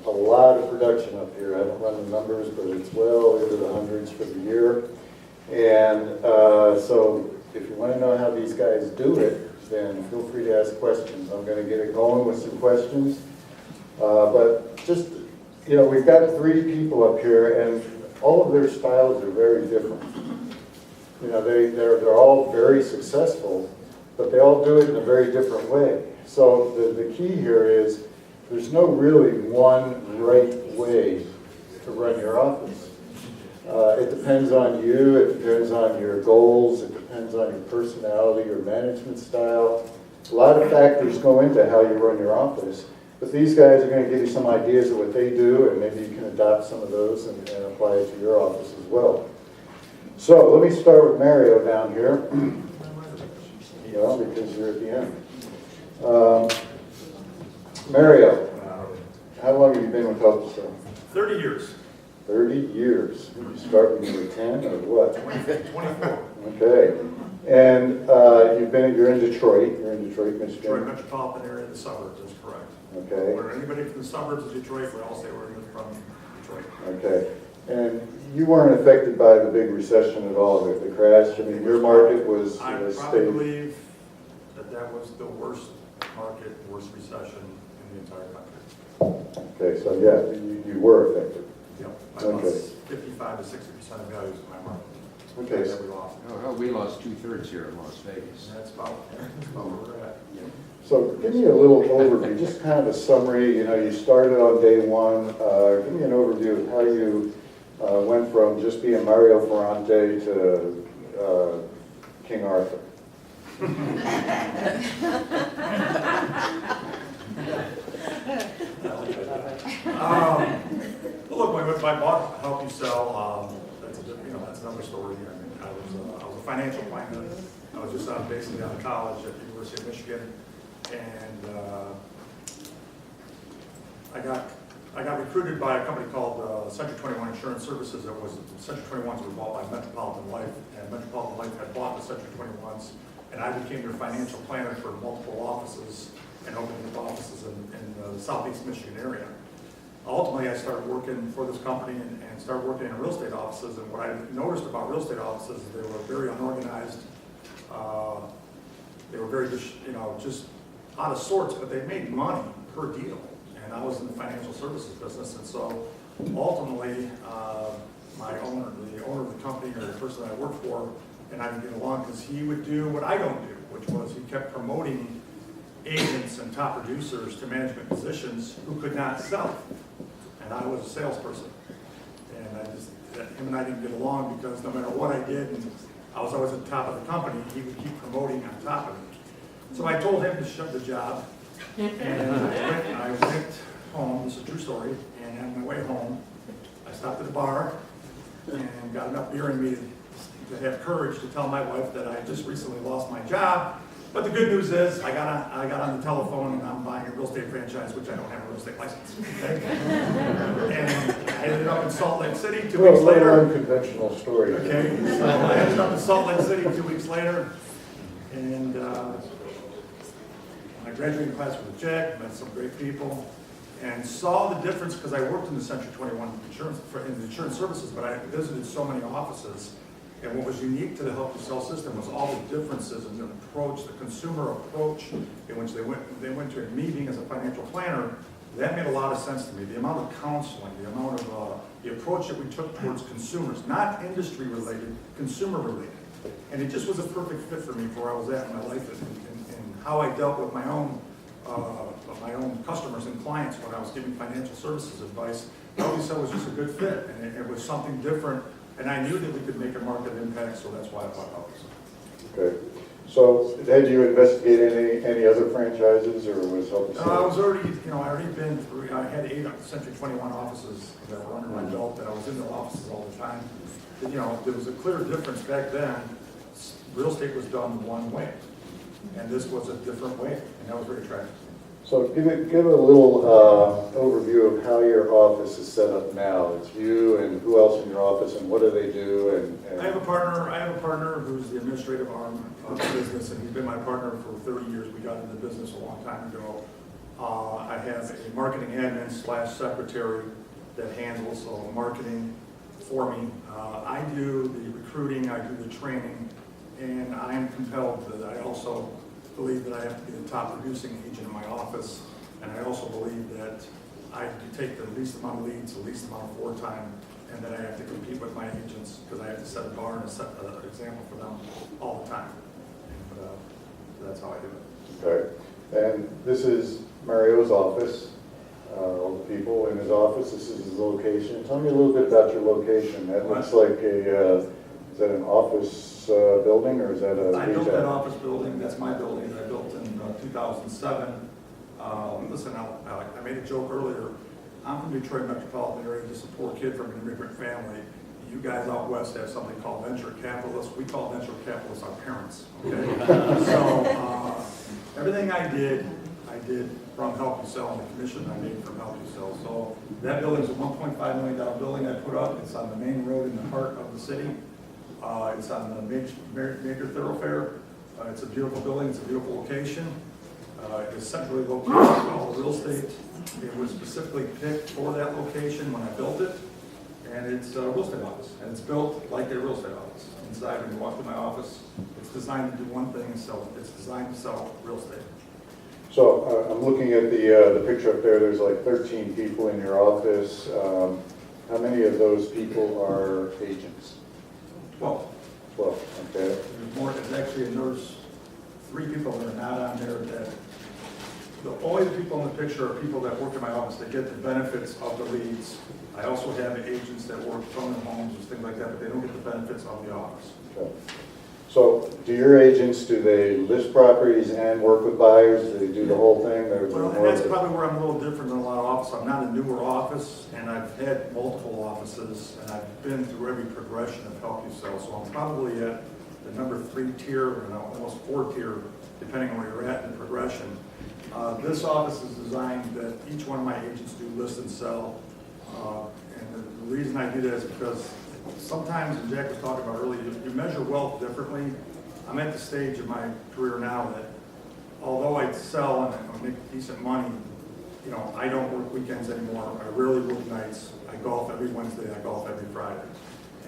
a lot of production up here. I haven't run the numbers, but it's well into the hundreds for the year. And so if you want to know how these guys do it, then feel free to ask questions. I'm going to get it going with some questions. But just, you know, we've got 3 people up here, and all of their styles are very different. You know, they're all very successful, but they all do it in a very different way. So the key here is there's no really one right way to run your office. It depends on you, it depends on your goals, it depends on your personality, your management style. A lot of factors go into how you run your office, but these guys are going to give you some ideas of what they do, and maybe you can adopt some of those and apply it to your office as well. So let me start with Mario down here. Well, because you're at the end. Mario, how long have you been with Health Cell? 30 years. 30 years. Did you start when you were 10 or what? 24. Okay. And you're in Detroit. You're in Detroit, Michigan. Detroit metropolitan area, the suburbs, that's correct. Okay. Or anybody from the suburbs of Detroit, we all say we're from Detroit. Okay. And you weren't affected by the big recession at all, the crash? I mean, your market was I probably stable. believe that was the worst market, worst recession in the entire country. Okay, so yeah, you were affected. Yep. I Okay. lost 55 to 60% of values in my market. Okay. That we lost. Oh, we lost 2/3 here in Las Vegas. That's about where we're at. So give me a little overview, just kind of a summary. You know, you started on day one. Give me an overview of how you went from just being Mario Ferrante to King Arthur. Well, look, my boss helped you sell. That's another story. I mean, I was a financial planner. I was just basically out of college at the University of Michigan, and I got recruited by a company called Century 21 Insurance Services. It was Century 21s were bought by Metropolitan Life, and Metropolitan Life had bought the Century 21s, and I became their financial planner for multiple offices and opening up offices in the Southeast Michigan area. Ultimately, I started working for this company and started working in real estate offices. And what I noticed about real estate offices, they were very unorganized. They were very, just out of sorts, but they made money per deal. And I was in the financial services business, and so ultimately, the owner of the company, or the person that I worked for, and I didn't get along because he would do what I don't do, which was he kept promoting agents and top producers to management positions who could not sell. And I was a salesperson. And him and I didn't get along because no matter what I did, and I was always at the top of the company, he would keep promoting on top of me. So I told him to shut the job. And I went home, this is a true story, and on my way home, I stopped at a bar and got enough beer in me to have courage to tell my wife that I just recently lost my job. But the good news is, I got on the telephone and I'm buying a real estate franchise, which I don't have a real estate license. Okay? And I ended up in Salt Lake City 2 weeks later. A little unconventional story. Okay, so I ended up in Salt Lake City 2 weeks later, and I graduated class with a check, met some great people, and saw the difference because I worked in the Century 21 insurance services, but I visited so many offices. And what was unique to the Help You Sell system was all the differences in the approach, the consumer approach in which they went to a meeting as a financial planner. That made a lot of sense to me. The amount of counseling, the amount of the approach that we took towards consumers, not industry related, consumer related. And it just was a perfect fit for me for where I was at in my life and how I dealt with my own customers and clients when I was giving financial services advice. Help You Sell was just a good fit, and it was something different. And I knew that we could make a market impact, so that's why I bought Help You Sell. Okay. So had you investigated any other franchises, or was Help You Sell? I was already, I already been through, I had 8 Century 21 offices that were under my belt, and I was in their offices all the time. There was a clear difference back then. Real estate was done one way, and this was a different way, and that was very attractive. So give a little overview of how your office is set up now. It's you and who else in your office, and what do they do? And I have a partner who's the administrative arm of the business, and he's been my partner for 30 years. We got into the business a long time ago. I have a marketing admin / secretary that handles marketing for me. I do the recruiting, I do the training, and I am compelled that I also believe that I have to be the top producing agent in my office, and I also believe that I have to take the least amount of leads, the least amount of floor time, and that I have to compete with my agents because I have to set a bar and set an example for them all the time. And, that's how I do it. Okay, and this is Mario's office, all the people in his office, this is his location. Tell me a little bit about your location. That looks like a, is that an office building or is that a I built retail? that office building, that's my building that I built in 2007. Listen, I made a joke earlier. I'm from Detroit metropolitan area, just a poor kid from an immigrant family. You guys out west have something called venture capitalists. We call venture capitalists our parents, okay? So everything I did from Help You Sell, and the commission I made from Help You Sell. So that building's a $1.5 million building I put up. It's on the main road in the heart of the city. It's on the major thoroughfare. It's a beautiful building, it's a beautiful location. It's centrally located in all the real estate. It was specifically picked for that location when I built it. And it's a real estate office, and it's built like a real estate office. Inside, when you walk through my office, it's designed to do one thing, it's designed to sell real estate. So I'm looking at the picture up there, there's like 13 people in your office. How many of those people are agents? 12. 12, okay. There's more, there's 3 people that are not on there that, the only people in the picture are people that work in my office that get the benefits of the leads. I also have agents that work from their homes and things like that, but they don't get the benefits of the office. Okay. So do your agents, do they list properties and work with buyers? Do they do the whole thing? Or Well, and that's probably where I'm a little different than a lot of offices. I'm not a newer office, and I've had multiple offices, and I've been through every progression of Help You Sell. So I'm probably at the number 3 tier, and almost 4 tier, depending on where you're at in the progression. This office is designed that each one of my agents do list and sell. And the reason I do that is because sometimes, and Jack was talking about earlier, you measure wealth differently. I'm at the stage of my career now that although I sell and I make decent money, you know, I don't work weekends anymore. I rarely work nights. I golf every Wednesday. I golf every Friday.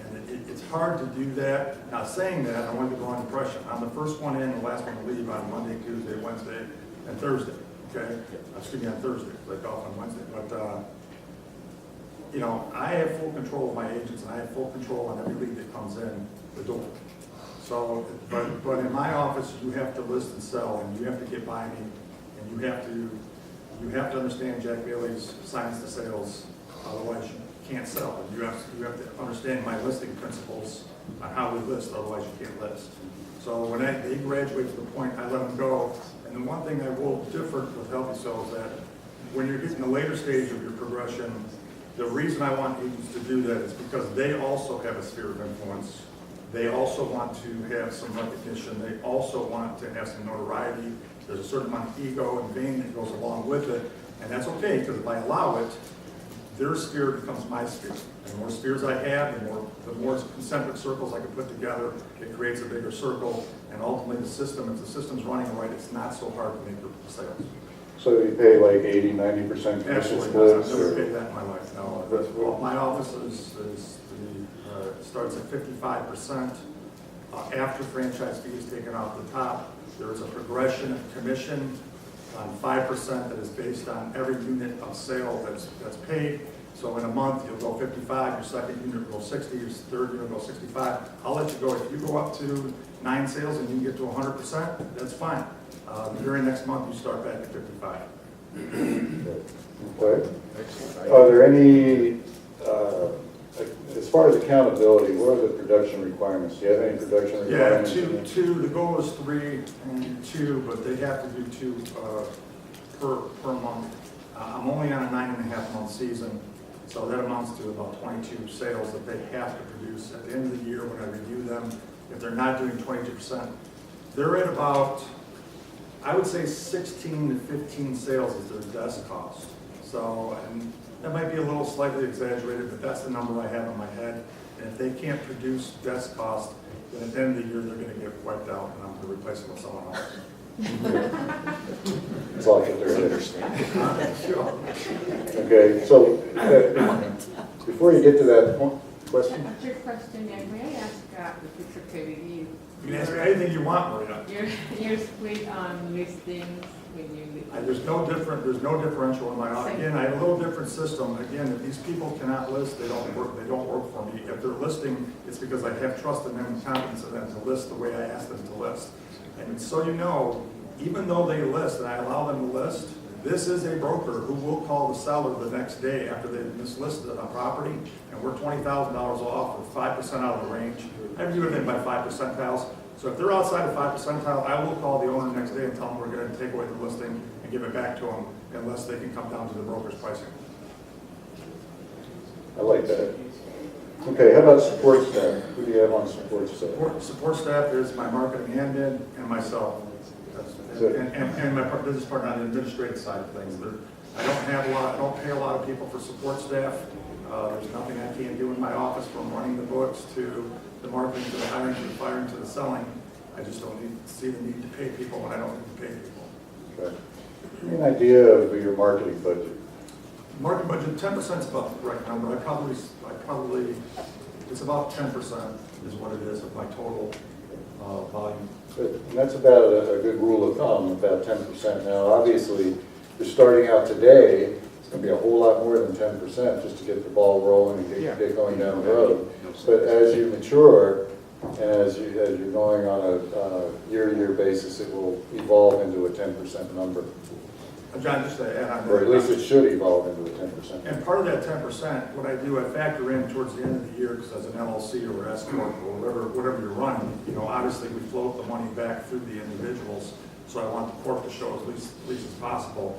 And it's hard to do that. Now, saying that, I want to go on impression. I'm the first one in, the last one to leave on Monday, Tuesday, Wednesday, and Thursday. Okay? Excuse me, on Thursday, because I golf on Wednesday. But, you know, I have full control of my agents, and I have full control on every lead that comes in the door. So, but in my office, you have to list and sell, and you have to get by me, and you have to understand Jack Bailey's science to sales. Otherwise, you can't sell. You have to understand my listing principles on how we list. Otherwise, you can't list. So when they graduate to the point, I let them go. And the one thing I will differ with Help You Sell is that when you're getting the later stage of your progression, the reason I want agents to do that is because they also have a sphere of influence. They also want to have some recognition. They also want to have some notoriety. There's a certain amount of ego and vain that goes along with it. And that's okay, because if I allow it, their sphere becomes my sphere. The more spheres I have, the more concentric circles I can put together, it creates a bigger circle. And ultimately the system, if the system's running right, it's not so hard to make the sales. So you pay like 80, 90% commission Absolutely, splits? I've never paid that in my life, no. That's Well, my office starts at 55%. After franchise fee is taken off the top, there is a progression of commission on 5% that is based on every unit of sale that's paid. So in a month, you'll go 55, your second unit will go 60, your third unit will go 65. I'll let you go. If you go up to 9 sales and you can get to 100%, that's fine. The very next month, you start back at 55. Okay. Are there any, as far as accountability, what are the production requirements? Do you have any production Yeah, requirements? two, the goal is 3 and 2, but they have to do 2 per month. I'm only on a 9.5 month season, so that amounts to about 22 sales that they have to produce. At the end of the year, when I review them, if they're not doing 22%, they're at about, I would say 16 to 15 sales is their desk cost. So, and that might be a little slightly exaggerated, but that's the number I have in my head. And if they can't produce desk cost, then at the end of the year, they're gonna get wiped out and I'm gonna replace it with someone else. That's all I get there. Sure. Okay, so before you get to that question, A quick question, then, may I ask, if it's okay with you? You can ask me anything you want, Maria. Your split on listings when you. There's no differential in my office. Again, I have a little different system. Again, if these people cannot list, they don't work for me. If they're listing, it's because I have trust in them and confidence in them to list the way I ask them to list. And so you know, even though they list and I allow them to list, this is a broker who will call the seller the next day after they've mislisted a property, and we're $20,000 off or 5% out of the range. I review it in by 5 percentiles. So if they're outside of 5 percentile, I will call the owner the next day and tell them we're going to take away the listing and give it back to them unless they can come down to the broker's pricing. I like that. Okay, how about support staff? Who do you have on support staff? Support staff is my marketing admin and myself. And my business partner on the administrative side of things. I don't pay a lot of people for support staff. There's nothing I can't do in my office, from running the books to the marketing to the hiring to the firing to the selling. I just don't see the need to pay people when I don't need to pay people. Okay. Give me an idea of your marketing budget. Market budget, 10% is about the correct number. It's about 10% is what it is of my total volume. And that's about a good rule of thumb, about 10%. Now, obviously, you're starting out today, it's going to be a whole lot more than 10% just to get the ball rolling and get going down the road. But as you mature and as you're going on a year-to-year basis, it will evolve into a 10% number. John, just to add on Or at least that. it should evolve into a 10%. And part of that 10%, what I do, I factor in towards the end of the year, because as an LLC or S corp or whatever you're running, you know, obviously we float the money back through the individuals, so I want the corp to show as least as possible.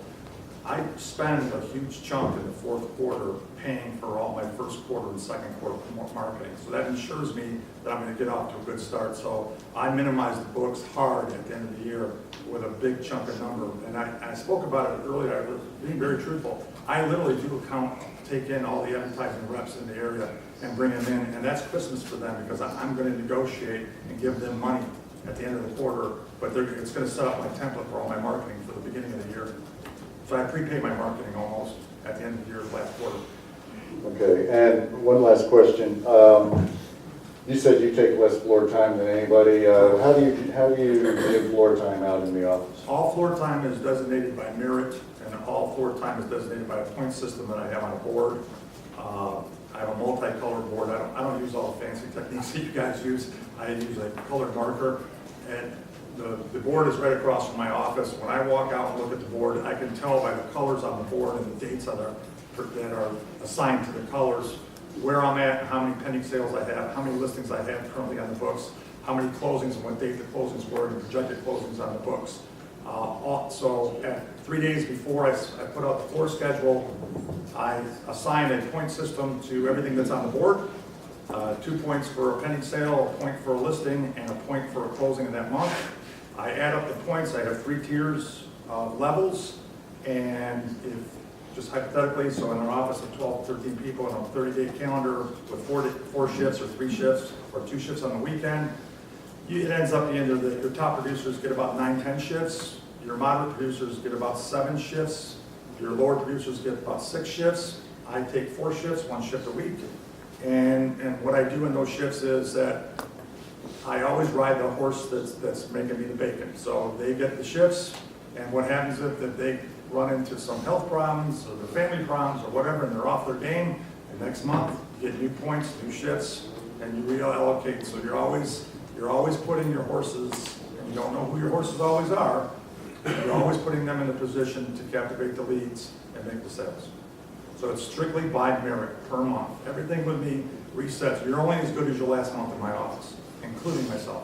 I spend a huge chunk in the fourth quarter paying for all my first quarter and second quarter marketing. So that ensures me that I'm going to get off to a good start. So I minimize the books hard at the end of the year with a big chunk of number. And I spoke about it earlier, I was being very truthful. I literally do take in all the advertising reps in the area and bring them in. And that's Christmas for them, because I'm going to negotiate and give them money at the end of the quarter. But it's going to set up my template for all my marketing for the beginning of the year. So I prepay my marketing almost at the end of the year, last quarter. Okay, and one last question. You said you take less floor time than anybody. How do you give floor time out in the office? All floor time is designated by merit, and all floor time is designated by a point system that I have on a board. I have a multicolored board. I don't use all the fancy techniques that you guys use. I use a colored marker, and the board is right across from my office. When I walk out and look at the board, I can tell by the colors on the board and the dates that are assigned to the colors where I'm at, how many pending sales I have, how many listings I have currently on the books, how many closings and what date the closings were, and projected closings on the books. So at 3 days before I put out the floor schedule, I assign a point system to everything that's on the board. 2 points for a pending sale, a point for a listing, and a point for a closing in that month. I add up the points. I have 3 tiers of levels, and if just hypothetically, so in an office of 12, 13 people on a 30-day calendar with 4 shifts or 3 shifts or 2 shifts on the weekend, it ends up being that your top producers get about 9, 10 shifts, your moderate producers get about 7 shifts, your lower producers get about 6 shifts. I take 4 shifts, 1 shift a week. And what I do in those shifts is that I always ride the horse that's making me the bacon. So they get the shifts, and what happens if they run into some health problems or their family problems or whatever, and they're off their game, the next month you get new points, new shifts, and you reallocate. So you're always putting your horses, and you don't know who your horses always are, you're always putting them in a position to captivate the leads and make the sales. So it's strictly by merit per month. Everything with me resets. You're only as good as your last month in my office, including myself.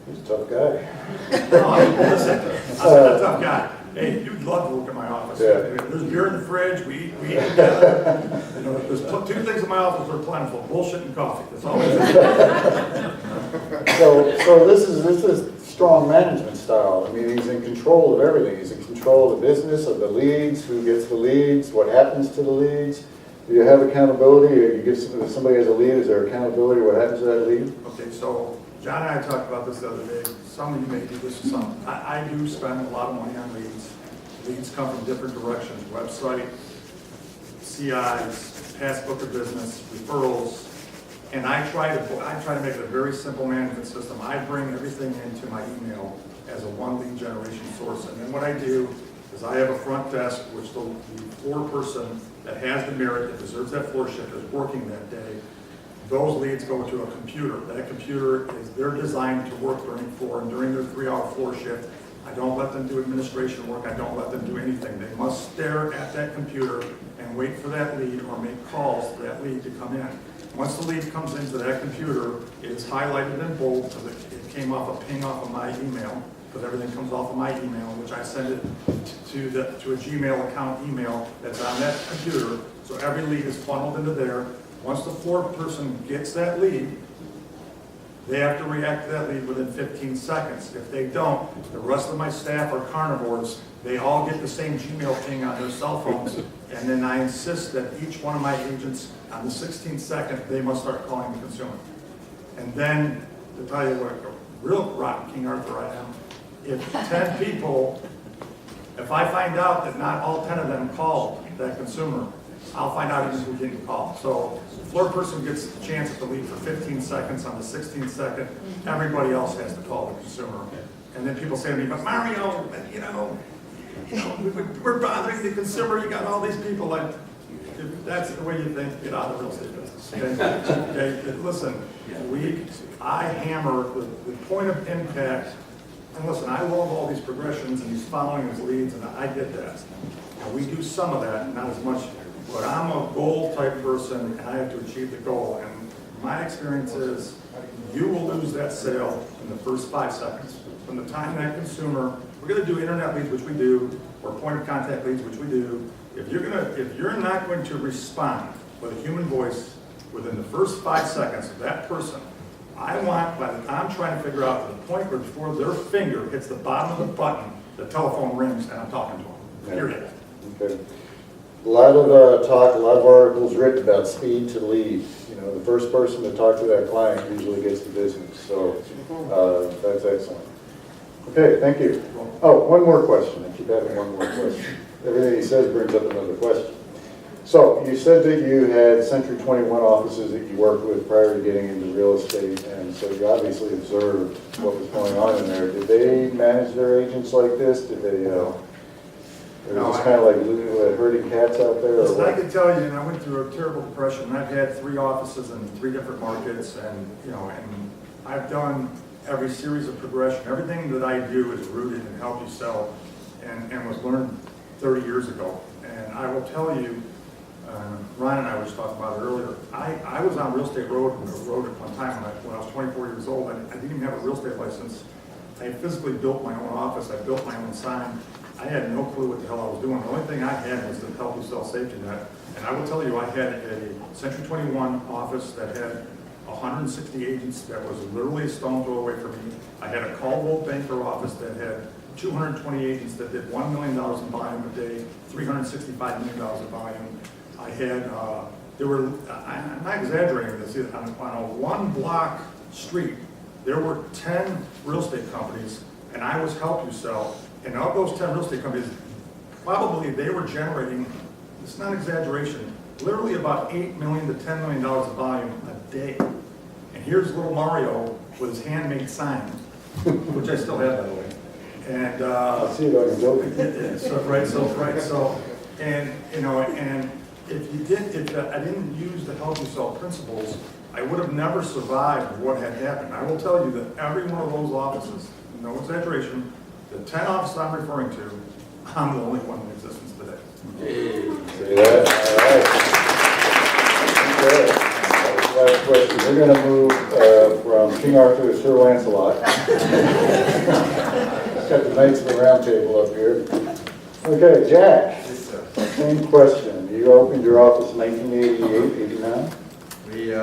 He's a tough guy. Listen, I'm not a tough guy. Hey, you'd love to work in my office. Yeah. There's beer in the fridge. We eat together. You know, there's 2 things in my office that are plentiful: bullshit and coffee. That's all it is. So this is strong management style. I mean, he's in control of everything. He's in control of the business, of the leads, who gets the leads, what happens to the leads. Do you have accountability? Or you give somebody has a lead, is there accountability? What happens to that lead? Okay, so John and I talked about this the other day. Some of you may do this, some. I do spend a lot of money on leads. Leads come from different directions, website, CIs, past book of business, referrals. And I try to make it a very simple management system. I bring everything into my email as a one lead generation source. And then what I do is I have a front desk, which the floor person that has the merit, that deserves that floor shift, is working that day. Those leads go to a computer. That computer they're designed to work during floor, and during their 3-hour floor shift, I don't let them do administration work. I don't let them do anything. They must stare at that computer and wait for that lead or make calls for that lead to come in. Once the lead comes into that computer, it is highlighted in bold because it came off a ping off of my email, because everything comes off of my email, which I send it to a Gmail account email that's on that computer. So every lead is funneled into there. Once the floor person gets that lead, they have to react to that lead within 15 seconds. If they don't, the rest of my staff are carnivores. They all get the same Gmail ping on their cell phones. And then I insist that each one of my agents, on the 16th second, they must start calling the consumer. And then, to tell you what, a real rotten King Arthur I am, if 10 people, if I find out that not all 10 of them called that consumer, I'll find out even who didn't call. So the floor person gets a chance at the lead for 15 seconds. On the 16th second, everybody else has to call the consumer. And then people say to me, but Mario, we're bothering the consumer. You got all these people. Like, if that's the way you think, get out of the real estate business. Okay? Listen, I hammer the point of impact. And listen, I love all these progressions and these following these leads, and I get that. Now, we do some of that, not as much. But I'm a goal type person, and I have to achieve the goal. And my experience is you will lose that sale in the first 5 seconds. From the time that consumer, we're going to do internet leads, which we do, or point of contact leads, which we do. If you're not going to respond with a human voice within the first 5 seconds of that person, I want, by the time I'm trying to figure out to the point where before their finger hits the bottom of the button, the telephone rings and I'm talking to them. Period. Okay. A lot of talk, a lot of articles written about speed to lead. The first person to talk to that client usually gets the business. So that's excellent. Okay, thank you. Oh, one more question. I keep having one more question. Everything he says brings up another question. So you said that you had Century 21 offices that you worked with prior to getting into real estate, and so you obviously observed what was going on in there. Did they manage their agents like this? Did they, or was this kind of like herding cats out there? Listen, I can tell you, I went through a terrible depression. I've had 3 offices in 3 different markets, and and I've done every series of progression. Everything that I do is rooted in Help You Sell, and was learned 30 years ago. And I will tell you, Ron and I were just talking about it earlier. I was on Real Estate Road at one time when I was 24 years old. I didn't even have a real estate license. I physically built my own office. I built my own sign. I had no clue what the hell I was doing. The only thing I had was the Help You Sell safety net. And I will tell you, I had a Century 21 office that had 160 agents that was literally a stone throw away from me. I had a Caldwell Banker office that had 220 agents that did $1 million in volume a day, $365 million in volume. I had, I'm not exaggerating this, on a 1 block street, there were 10 real estate companies, and I was Help You Sell. And of those 10 real estate companies, probably they were generating, it's not exaggeration, literally about $8 million to $10 million of volume a day. And here's little Mario with his handmade sign, which I still have, by the way. And I see it on your building. And if I didn't use the Help You Sell principles, I would have never survived what had happened. I will tell you that every one of those offices, no exaggeration, the 10 offices I'm referring to, I'm the only one in existence today. See that? All right. Okay. Last question. We're going to move from King Arthur to Sir Lancelot. Got the Knights of the Round Table up here. Okay, Jack. Same question. You opened your office in 1988, 89? We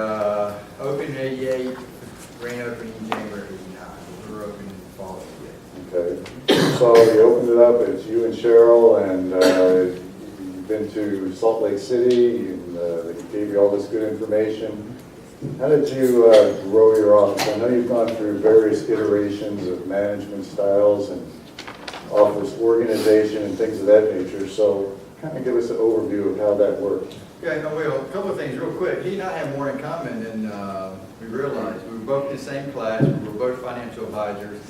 opened in 88, grand opening in January 89. We were open in the fall of 88. Okay. So you opened it up, it's you and Cheryl, and you've been to Salt Lake City, and they gave you all this good information. How did you grow your office? I know you've gone through various iterations of management styles and office organization and things of that nature, so kind of give us an overview of how that worked. Yeah, no, well, a couple of things real quick. He and I have more in common than we realized. We were both in the same class, we were both financial advisors.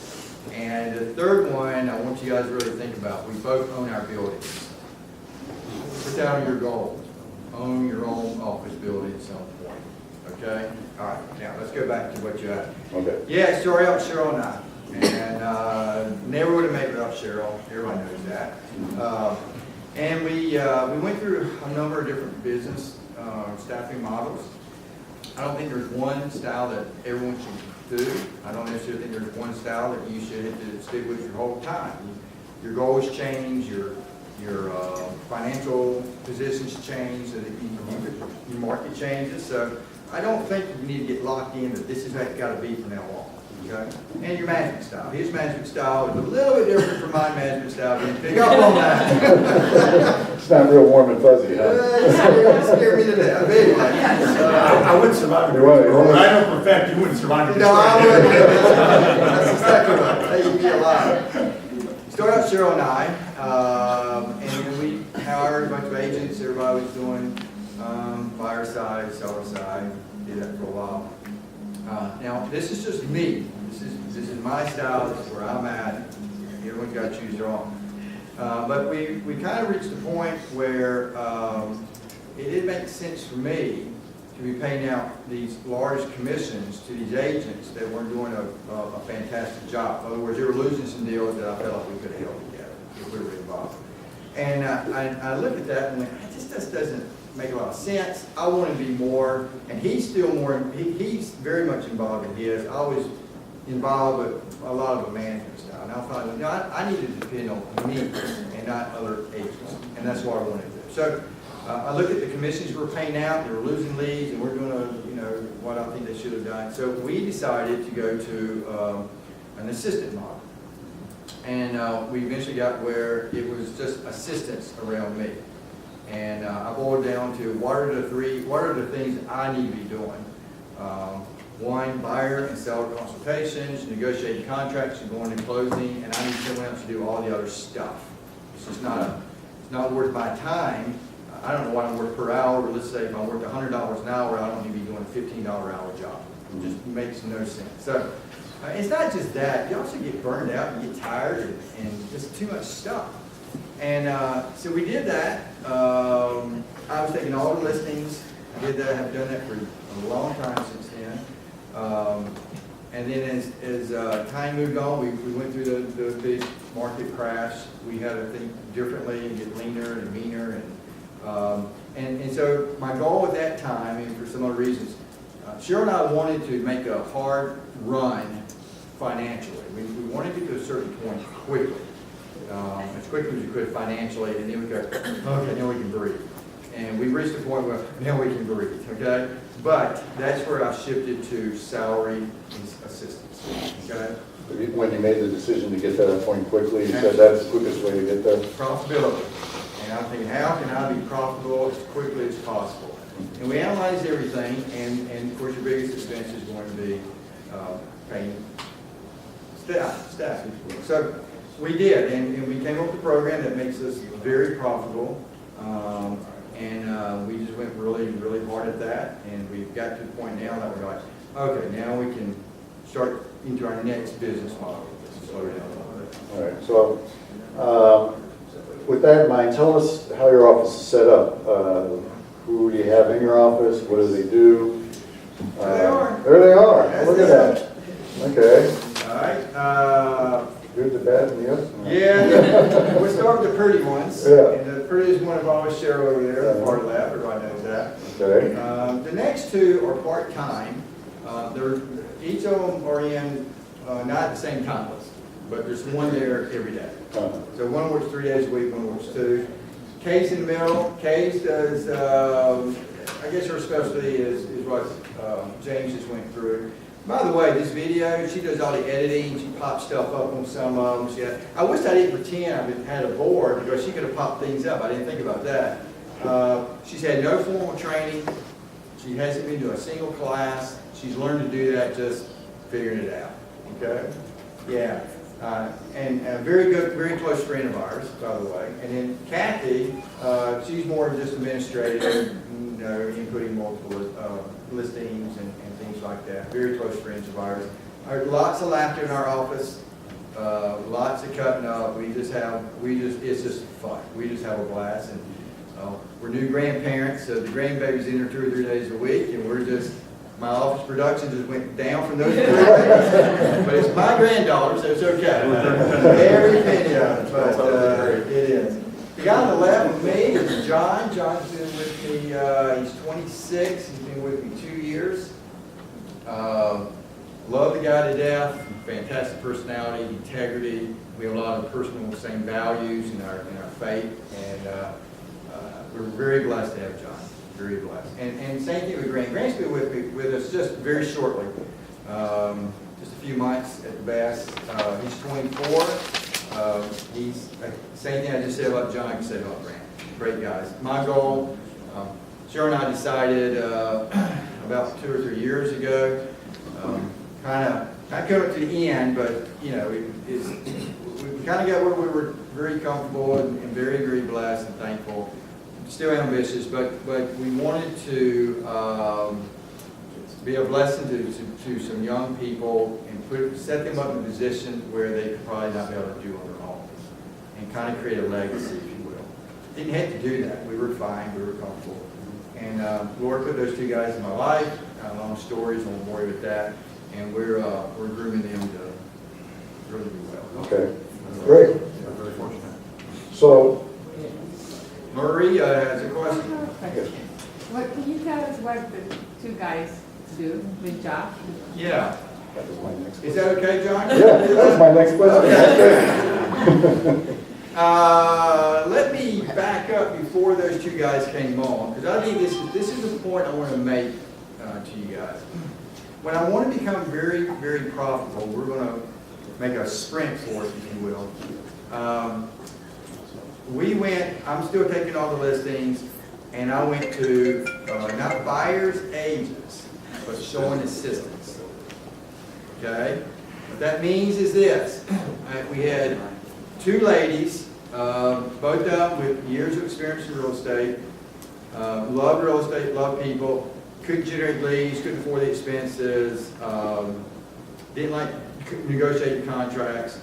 And the third one, I want you guys to really think about, we both own our buildings. Put that on your goals. Own your own office building at some point, okay? All right, now let's go back to what you had. Okay. Yeah, started out with Cheryl and I, and never would have made it without Cheryl. Everybody knows that. And we went through a number of different business staffing models. I don't think there's one style that everyone should do. I don't necessarily think there's one style that you should have to stick with your whole time. Your goals change, your financial positions change, so that your market changes. So I don't think you need to get locked in that this is how it's got to be from now on. Okay? And your management style. His management style is a little bit different from my management style. Didn't pick up on that. It's not real warm and fuzzy, huh? It scared me to death. But anyway, I wouldn't survive. You wouldn't, you wouldn't. I know for a fact you wouldn't survive. no, I wouldn't. That's exactly right. Hey, you'd be alive. Started out Cheryl and I, and then we hired a bunch of agents. Everybody was doing buyer side, seller side. Did that for a while. Now, this is just me. This is my style. This is where I'm at. Everyone's got to choose their own. But we kind of reached the point where it didn't make sense for me to be paying out these large commissions to these agents that weren't doing a fantastic job. In other words, they were losing some deals that I felt like we could have held together if we were involved. And I looked at that and went, this just doesn't make a lot of sense. I want to be more, and he's still more, he's very much involved in his. I was involved with a lot of the management style. And I thought, you know, I need to depend on me and not other agents. And that's what I wanted to do. So I looked at the commissions we were paying out. They were losing leads, and we're doing what I think they should have done. So we decided to go to an assistant model. And we eventually got where it was just assistants around me. And I boiled down to what are the things I need to be doing. One, buyer and seller consultations, negotiating contracts, and going to closing, and I need someone else to do all the other stuff. It's just it's not worth my time. I don't know what I'm worth per hour, but let's say if I'm worth $100 an hour, I don't need to be doing a $15 an hour job. It just makes no sense. So it's not just that. You also get burned out and get tired and just too much stuff. And so we did that. I was taking all the listings. I did that. I've done that for a long time since then. And then as time moved on, we went through the big market crash. We had to think differently and get leaner and meaner. And so my goal at that time, and for some other reasons, Cheryl and I wanted to make a hard run financially. We wanted to get to a certain point quickly. As quickly as we could financially, and then we go, okay, now we can breathe. And we reached the point where now we can breathe, okay? But that's where I shifted to salary assistance, okay? When you made the decision to get to that point quickly, you said that's the quickest way to get there? Profitability. And I'm thinking, how can I be profitable as quickly as possible? And we analyzed everything, and of course your biggest expense is going to be paying staff. So we did, and we came up with a program that makes us very profitable. And we just went really, really hard at that, and we've got to the point now that we're like, okay, now we can start into our next business model. Slow down a little bit. All right, so with that in mind, tell us how your office is set up. Who do you have in your office? What do they do? There they are. There they are. That's Look at that. Okay. All right. Good, the bad, and the ugly. Yeah, we'll start with the pretty ones. Yeah. And the prettiest one of all is Cheryl over there, the part left, everybody knows that. Okay. The next two are part-time. Each of them are in, not at the same time, but there's one there every day. So one works 3 days a week, one works 2. Kay's in the middle. Kay's does, I guess her specialty is what James just went through. By the way, this video, she does all the editing. She pops stuff up on some of them. I wish I didn't pretend I had a board because she could have popped things up. I didn't think about that. She's had no formal training. She hasn't been to a single class. She's learned to do that just figuring it out, okay? Yeah, and a very good, very close friend of ours, by the way. And then Kathy, she's more of just administrative, you know, inputting multiple listings and things like that. Very close friends of ours. Lots of laughter in our office, lots of cutting up. It's just fun. We just have a blast. And we're new grandparents, so the grandbaby's in there 2 or 3 days a week, and my office production just went down from those 3 days. But it's my granddaughter, so it's okay. Every penny of it, but it is. The guy on the left with me is John. John's been with me, he's 26, he's been with me 2 years. Love the guy to death, fantastic personality, integrity. We have a lot of personal same values in our faith, and we're very blessed to have John, very blessed. And same thing with Grant. Grant's been with us just very shortly, just a few months at the best. He's 24. Same thing I just said about John, I can say about Grant. Great guys. My goal, Cheryl and I decided about 2 or 3 years ago, kind of coming up to the end, but you know, we kind of got where we were very comfortable and very, very blessed and thankful. Still ambitious, but we wanted to be a blessing to some young people and set them up in a position where they could probably not be able to do on their own, and kind of create a legacy, if you will. Didn't have to do that. We were fine. We were comfortable. And Lord put those 2 guys in my life. Long stories, I won't worry with that. And we're grooming them to really do well. Okay, great. We're very fortunate. So, Marie has a question. I have a question. What, can you tell us what the 2 guys do with Josh? Yeah. that was my next Is question. that okay, John? Yeah, that was my next question. Okay. Let me back up before those 2 guys came on, because I think this is the point I want to make to you guys. When I want to become very, very profitable, we're going to make a sprint for it, if you will. I'm still taking all the listings, and I went to not buyers, agents, but showing assistants. Okay? What that means is this. We had 2 ladies, both of them with years of experience in real estate, love real estate, love people, couldn't generate leads, couldn't afford the expenses, didn't like negotiating contracts.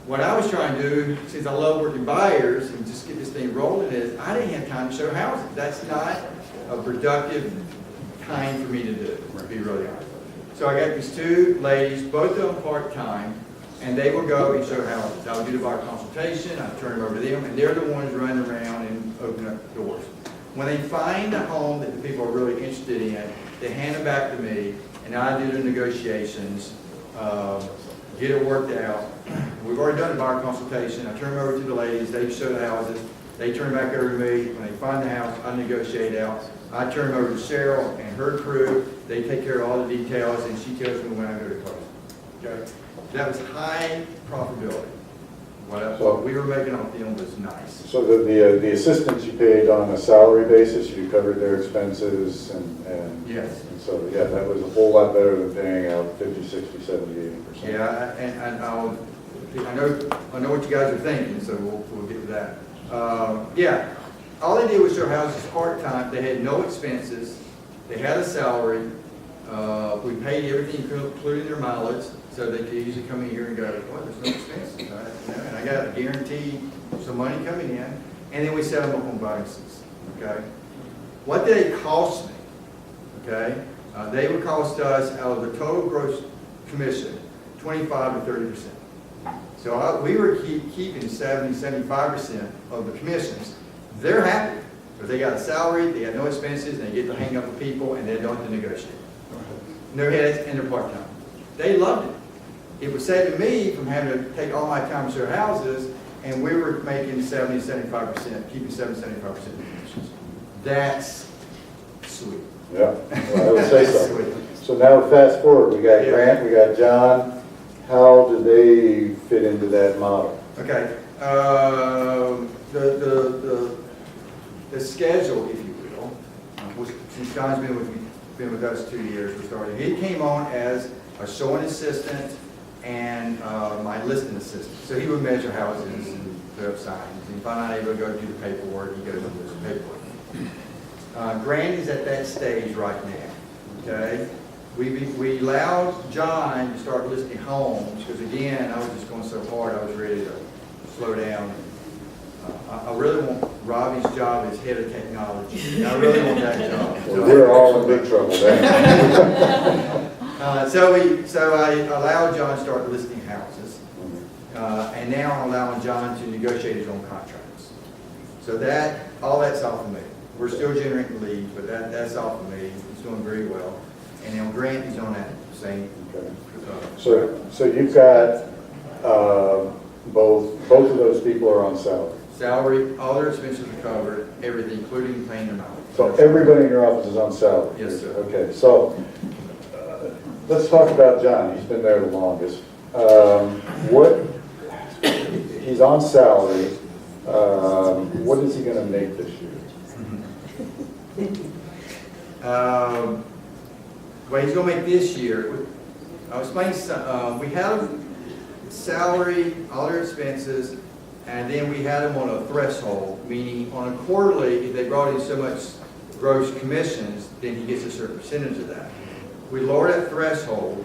What I was trying to do, since I love working buyers and just get this thing rolling, is I didn't have time to show houses. That's not a productive time for me to do, to be really honest. So I got these 2 ladies, both of them part-time, and they would go and show houses. I would do the buyer consultation, I'd turn them over to them, and they're the ones running around and opening up doors. When they find a home that the people are really interested in, they hand it back to me, and I do the negotiations, get it worked out. We've already done the buyer consultation. I turn them over to the ladies, they show the houses, they turn it back over to me. When they find the house, I negotiate out. I turn them over to Cheryl and her crew. They take care of all the details, and she tells me when I go to close. Okay? That was high profitability. What we were making off them was nice. So the assistants you paid on a salary basis, you covered their expenses and Yes. and so, yeah, that was a whole lot better than paying out 50, 60, 70, 80%. Yeah, and I know what you guys are thinking, so we'll get to that. Yeah, all they did was show houses part-time. They had no expenses. They had a salary. We paid everything, including their mileage, so they could usually come in here and go, well, there's no expenses. And I got guaranteed some money coming in, and then we set them up on bonuses, okay? What did it cost me, okay? They would cost us, out of the total gross commission, 25 to 30%. So we were keeping 70, 75% of the commissions. They're happy, because they got a salary, they got no expenses, and they get to hang up with people, and they don't have to negotiate. No heads, and they're part-time. They loved it. It was saving me from having to take all my time to show houses, and we were making 70, 75%, keeping 70, 75% of the commissions. That's sweet. Yeah, well, I would say so. Sweet. So now fast forward, we got Yeah. Grant, we got John. How do they fit into that model? Okay, the schedule, if you will, was, since John's been with me been with us 2 years. We started. He came on as a showing assistant and my listing assistant. So he would measure houses and put up signs. And if I'm not able to go do the paperwork, he goes and does the paperwork. Grant is at that stage right now. Okay. We allowed John to start listing homes because again, I was just going so hard. I was ready to slow down. I really want Robbie's job as head of technology. I really want that job. Well, we're all in big trouble there. So I allowed John to start listing houses, and now I'm allowing John to negotiate his own contracts. So all that's off of me. We're still generating leads, but that's off of me. He's doing very well. And now Grant is on that same. Okay. So you've got, both of those people are on salary. Salary, all their expenses are covered, everything, including paying them out. So everybody in your office is on salary? Yes, sir. Okay, so let's talk about John. He's been there the longest. He's on salary. What is he going to make this year? Well, he's going to make this year. I'll explain some. We have salary, all their expenses, and then we had them on a threshold, meaning on a quarterly, if they brought in so much gross commissions, then he gets a certain percentage of that. We lowered that threshold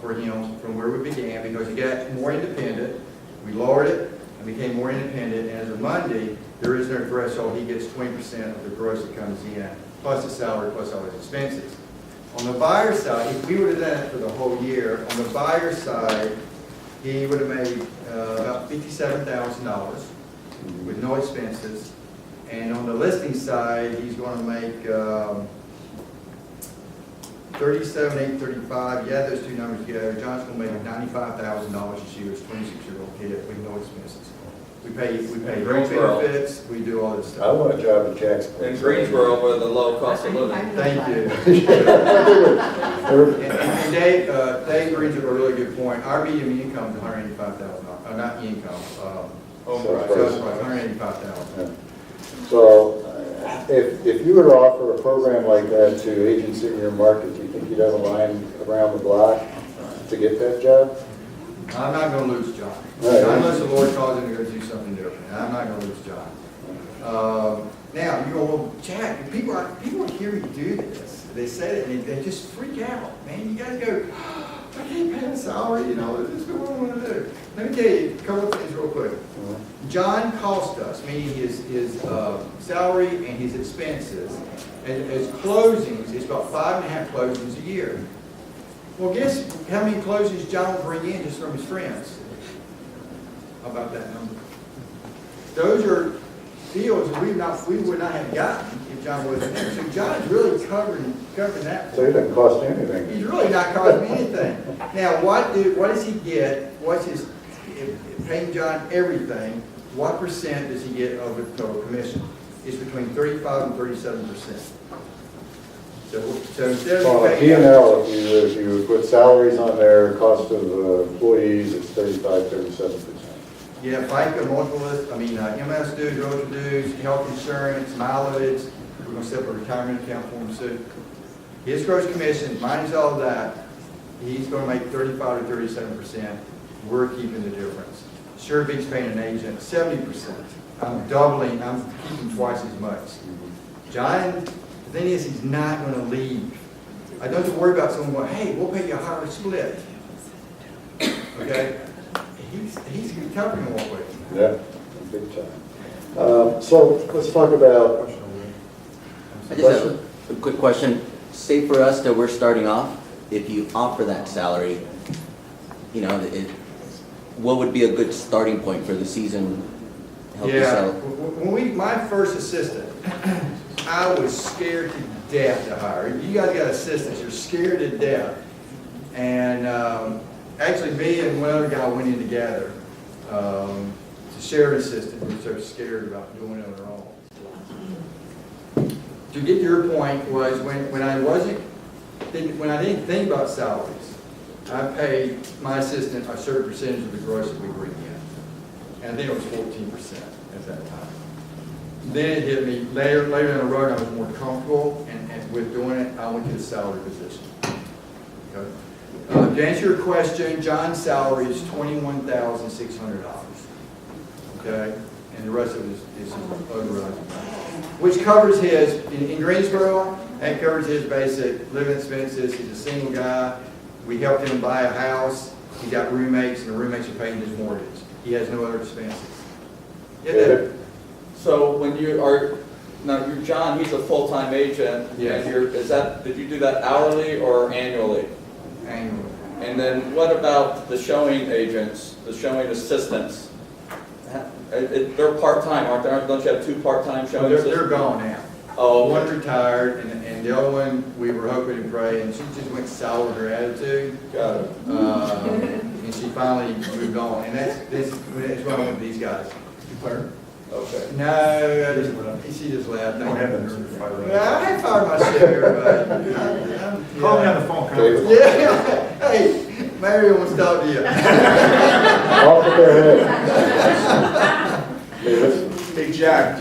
for him from where we began because he got more independent. We lowered it and became more independent, and as of Monday, there is no threshold. He gets 20% of the gross that comes in, plus the salary, plus all his expenses. On the buyer side, if we would have done it for the whole year, on the buyer side, he would have made about $57,000 with no expenses. And on the listing side, he's going to make $37,835. Yeah, those two numbers together. John's going to make $95,000 this year as 26-year-old kid with no expenses. We pay Greensboro. benefits. We do all this I stuff. want a job at Jack's. In Greensboro, where the low cost of living. Thank you. And Dave brings up a really good point. Our median income is $185,000. Not income. Sales price, $185,000. Yeah. So if you were to offer a program like that to agents in your market, do you think you'd have a line around the block to get that job? I'm not going to lose John. Right. Unless the Lord calls him to go do something different. I'm not going to lose John. Now, you go, well, Jack, people hear me do this. They say it and they just freak out. Man, you guys go, oh, I can't pay a salary, this is what I want to do. Let me tell you a couple of things real quick. John cost us, meaning his salary and his expenses, as closings, it's about 5.5 closings a year. Well, guess how many closings John will bring in just from his friends? How about that number? Those are deals we would not have gotten if John wasn't there. So John's really covering that. So it doesn't cost you anything. He's really not costing me anything. Now, what does he get? What's his, paying John everything, what percent does he get of the total commission? It's between 35 and 37%. So instead So of on a paying P&L, if you put salaries on there, cost of employees, it's 35-37%. yeah, FICA, multiple list, MS dues, road dues, health insurance, mileage. We're going to set up a retirement account for him soon. His gross commission, minus all of that, he's going to make 35 to 37%. We're keeping the difference. Sure Beach paying an agent 70%. I'm keeping twice as much. John, the thing is, he's not going to leave. I don't have to worry about someone going, hey, we'll pay you a higher split. Okay? He's covering more quick. Yeah, big time. So let's talk about. I just have a quick question. Say for us that we're starting off, if you offer that salary, what would be a good starting point for the season? Help you Yeah, sell? when my first assistant, I was scared to death to hire. You guys got assistants, you're scared to death. And actually, me and one other guy went in together to share an assistant. We were so scared about doing it on our own. To get to your point was when I didn't think about salaries, I paid my assistant a certain percentage of the gross that we bring in. And I think it was 14% at that time. Then it hit me later down the road. I was more comfortable, and experience with doing it, I went to the salary position. Okay. To answer your question, John's salary is $21,600. Okay, and the rest of it is override, which covers his in Greensboro. That covers his basic living expenses. He's a single guy. We helped him buy a house. He got roommates, and the roommates are paying his mortgage. He has no other expenses. Yeah, David? So when you are, now you're John, he's a full-time agent. Yes. And did you do that hourly or annually? annually. And then what about the showing agents, the showing assistants? They're part-time, aren't they? Don't you have two part-time showing They're assistants? gone now. Oh, One okay. retired, and the other one, we were hoping and praying, and she just went sour with her attitude. Got it. And she finally moved on, and that's why I went with these guys. Okay. No, she just left. Don't have the nerve to fire her. Yeah, I fired my sugar, but. Call me on the phone, conference. Yeah, hey, Mario wants to talk to you. Off with their head. David? Hey Jack,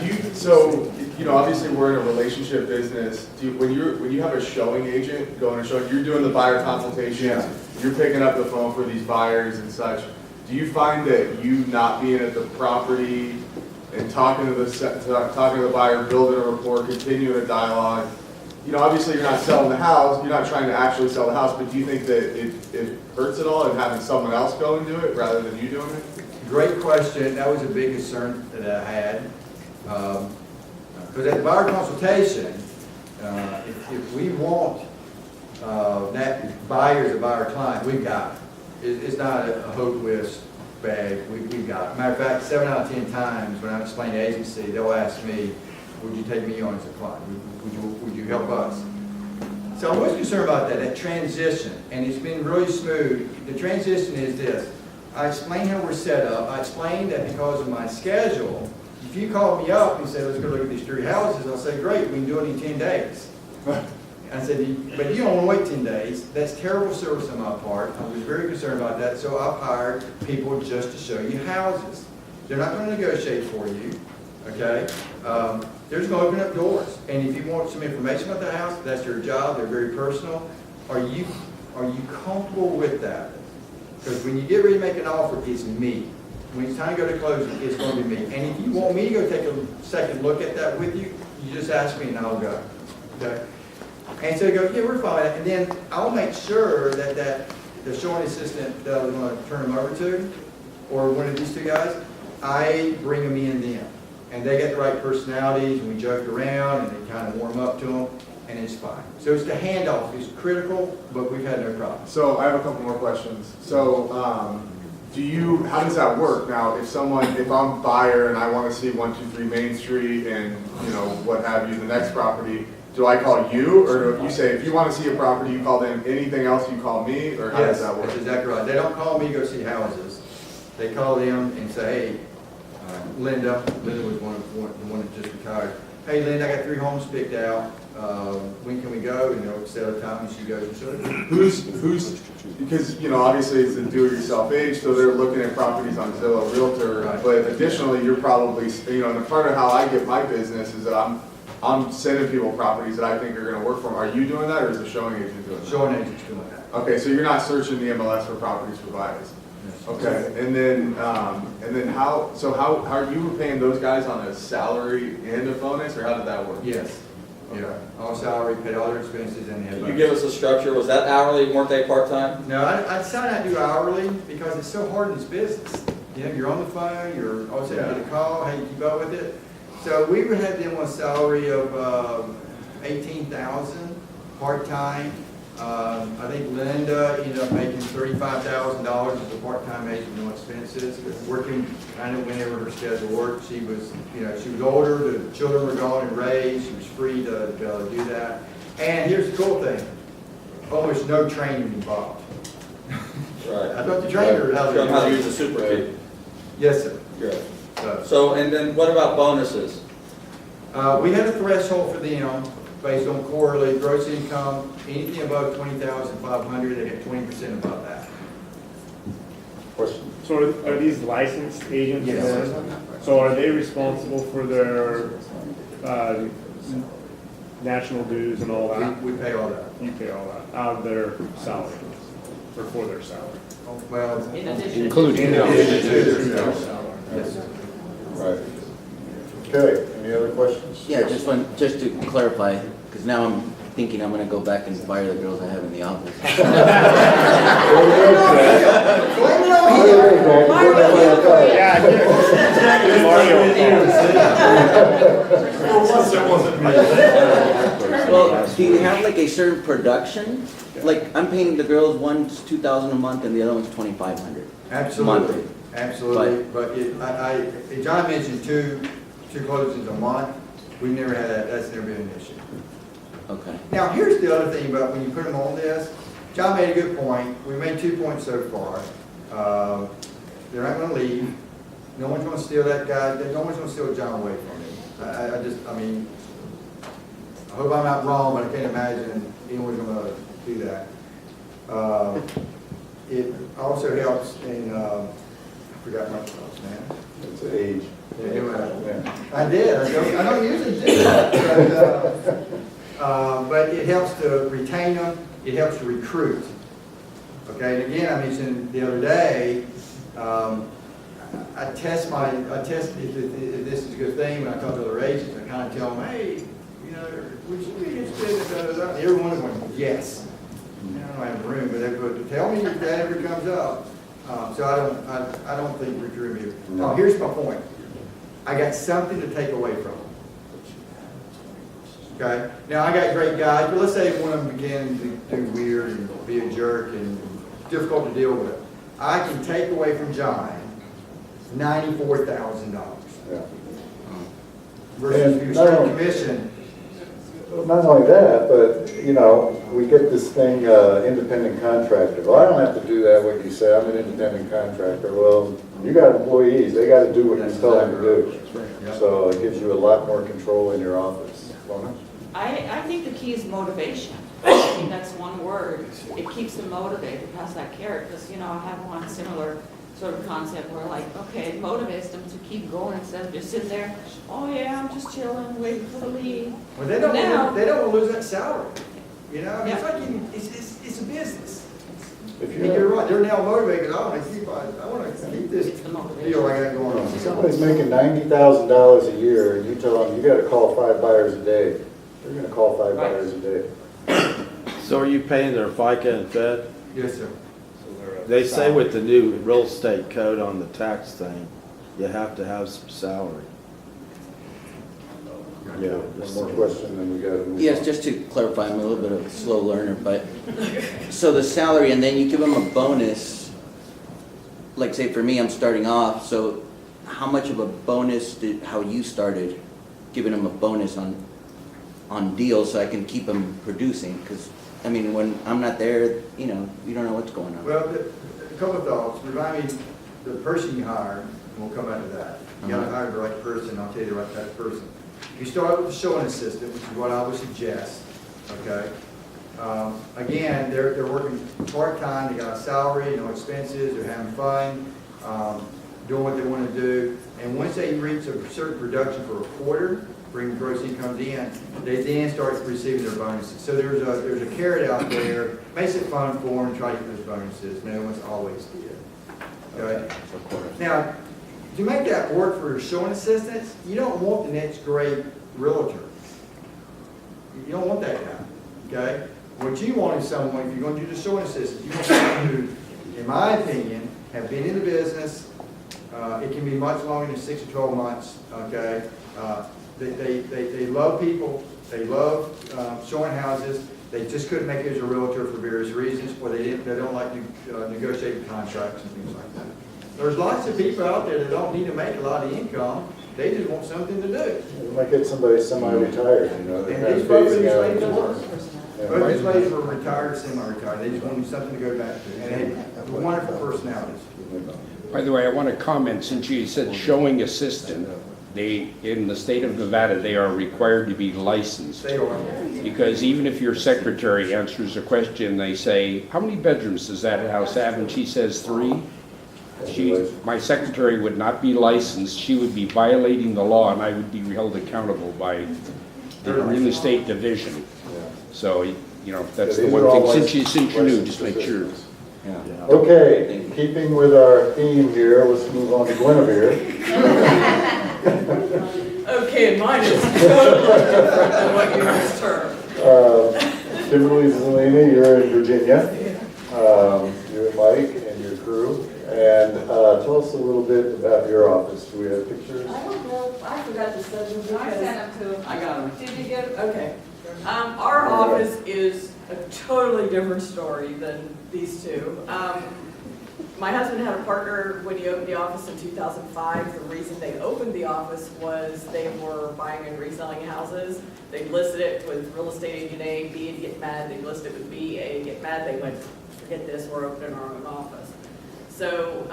obviously we're in a relationship business. When you have a showing agent going and showing, you're doing the buyer consultations, Yeah. you're picking up the phone for these buyers and such. Do you find that you not being at the property and talking to the buyer, building a rapport, continuing a dialogue, obviously you're not selling the house, you're not trying to actually sell the house, but do you think that it hurts at all in having someone else go and do it rather than you doing it? Great question. That was a big concern that I had. Because at the buyer consultation, if we want that buyer to buy our client, we've got it. It's not a hopeless bag. We've got it. Matter of fact, 7 out of 10 times when I explain the agency, they'll ask me, would you take me on as a client? Would you help us? So I'm always concerned about that transition, and it's been really smooth. The transition is this. I explain how we're set up. I explain that because of my schedule, if you call me up and say, let's go look at these 3 houses, I'll say, great, we can do it in 10 days. I said, but you don't want to wait 10 days. That's terrible service on my part. I was very concerned about that, so I've hired people just to show you houses. They're not going to negotiate for you, okay? They're just going to open up doors. And if you want some information about the house, that's your job. They're very personal. Are you comfortable with that? Because when you get ready to make an offer, it's me. When it's time to go to closing, it's going to be me. And if you want me to go take a second look at that with you, you just ask me and I'll go. Okay? And so they go, yeah, we're fine. And then I'll make sure that the showing assistant that I was going to turn them over to, or one of these 2 guys, I bring them in then. And they get the right personalities, and we joke around, and they kind of warm up to them, and it's fine. So it's the handoff is critical, but we've had no problem. So I have a couple more questions. So how does that work now? If I'm a buyer and I want to see 123 Main Street and what have you, the next property, do I call you, or do you say if you want to see a property, you call them? Anything else, you call me, or how does that work? That's exactly right. They don't call me to go see houses. They call them and say, hey, Linda was the one that just retired. Hey, Linda, I got 3 homes picked out. When can we go? And they'll set a time and she goes and shows them. Who's because obviously it's a do-it-yourself age, so they're looking at properties on Zillow, Realtor. Right. But additionally, you're probably and a part of how I get my business is that I'm sending people properties that I think are going to work for them. Are you doing that, or is the showing agent doing that? Showing agents doing that. Okay, so you're not searching the MLS for properties for buyers. Yes. Okay, and then how are you paying those guys on a salary and a bonus, or how did that work? Yes. Okay. All salary, paid all their expenses, and they have. Can you give us a structure? Was that hourly? Weren't they part-time? No, I decided not to do hourly because it's so hard in this business. You're on the phone, you're always having to get a call, hey, keep up with it. So we would have them on a salary of $18,000 part-time. I think Linda ended up making $35,000 as a part-time agent, no expenses, working kind of whenever her schedule worked. She was older, the children were gone and raised, she was free to do that. And here's the cool thing, almost no training involved. Right. I thought the trainer Show them how to use the super key. Yes, sir. Good. So, So, and then what about bonuses? we had a threshold for them based on quarterly gross income, anything above $20,500, they get 20% above that. Question? So are these licensed agents? Yes. then? So are they responsible for their national dues and all that. We pay all that. You pay all that out of their salary, or for their salary. Well, In addition. Including. yes, sir. Right. Okay, any other questions? Yeah, just to clarify, because now I'm thinking I'm gonna go back and fire the girls I have in the office. Yeah, Once it wasn't me. Well, do you have like a certain production? Like, I'm paying the girls, one's 2,000 a month and the other one's 2,500. Absolutely, Monthly. absolutely, but John mentioned two closings a month, we've never had that, that's never been an issue. Okay. Now, here's the other thing about when you put them on this, John made a good point, we made 2 points so far. They're not gonna leave, no one's gonna steal that guy, no one's gonna steal John away from me. I mean, I hope I'm not wrong, but I can't imagine anyone's gonna do that. It also helps in, I forgot my thoughts, man. It's age. Yeah, anyway. Yeah. I did, I don't usually do that, but it helps to retain them, it helps to recruit. Okay, and again, I mentioned the other day, I test if this is a good thing, when I talk to other agents, I kind of tell them, hey, you know, would you be interested in da, da, da? And every one of them went, yes. I don't have room, but they would tell me if that ever comes up. So I don't think recruiting me. No. Oh, here's my point. I got something to take away from them. Okay? Now, I got great guys, but let's say one of them began to do weird and be a jerk and difficult to deal with. I can take away from John $94,000 Yeah. versus if you And start no. commission. Not only that, but, you know, we get this thing, independent contractor. Well, I don't have to do that, what you say, I'm an independent contractor. Well, you got employees, they gotta do what you tell them to do. Yeah. So it gives you a lot more control in your office. Lorna? I think the key is motivation. I think that's one word. It keeps them motivated, has that carrot, because, you know, I have one similar sort of concept where like, okay, it motivates them to keep going instead of just sitting there, oh yeah, I'm just chilling, waiting for the lead. Well, they don't Now- want to lose that salary. You know, it's Yeah. like, it's a business. If And you're right, they're now motivated, I want to keep this It's the motivation. deal I got going on. If somebody's making $90,000 a year, and you tell them, you gotta call 5 buyers a day, they're gonna call 5 Right. buyers a day. So are you paying their FICA and Fed? Yes, sir. They say with the new real estate code on the tax thing, you have to have some salary. Yeah. One more question, then we gotta move on. Yes, just to clarify, I'm a little bit of a slow learner, but, so the salary, and then you give them a bonus, like say for me, I'm starting off, so how much of a bonus did, how you started giving them a bonus on deals so I can keep them producing? Because, I mean, when I'm not there, you know, you don't know what's going on. Well, a couple of thoughts. Remind me, the person you hire, and we'll come back to that. You gotta hire the right person, I'll tell you the right type of person. You start with a showing assistant, which is what I would suggest, okay? Again, they're working part-time, they got a salary, no expenses, they're having fun, doing what they want to do. And once they reach a certain production for a quarter, bring gross incomes in, they then start receiving their bonuses. So there's a carrot out there, makes it fun for them to try to get those bonuses. No one's always did. Okay? Now, to make that work for your showing assistants, you don't want the next great realtor. You don't want that guy, okay? What you want is someone, if you're going to do the showing assistants, you want someone who, in my opinion, have been in the business. It can be much longer than 6 to 12 months, okay? They love people, they love showing houses. They just couldn't make it as a realtor for various reasons, or they don't like to negotiate contracts and things like that. There's lots of people out there that don't need to make a lot of income. They just want something to do. You might get somebody semi-retired, you know, they're And kind of these folks, phasing these out. ladies work. Yeah. Both these ladies were retired, semi-retired. They just wanted something to go back to. And they have wonderful personalities. By the way, I want to comment, since you said showing assistant, they, in the state of Nevada, they are required to be licensed. They are. Because even if your secretary answers a question, they say, how many bedrooms does that house have? And she says 3. My secretary would not be licensed. She would be violating the law, and I would be held accountable by the real estate division. Yeah. So, you know, that's Yeah, the these one are all thing, licensed- since you're new, licensed just make sure. physicians. Yeah. Okay, keeping with our theme here, let's move on to Guinevere. Okay, and mine is totally different than what you just heard. Kimberly Zelina, you're in Virginia. You and Mike and your crew. And tell us a little bit about your office. Do we have pictures? I don't know, I forgot to send them I because. sent them to. I got 'em. Did you get it? Okay. Our office is a totally different story than these two. My husband had a partner when he opened the office in 2005. The reason they opened the office was they were buying and reselling houses. They listed it with real estate agent A, B would get mad. They listed it with B, A would get mad. They went, forget this, we're opening our own office. So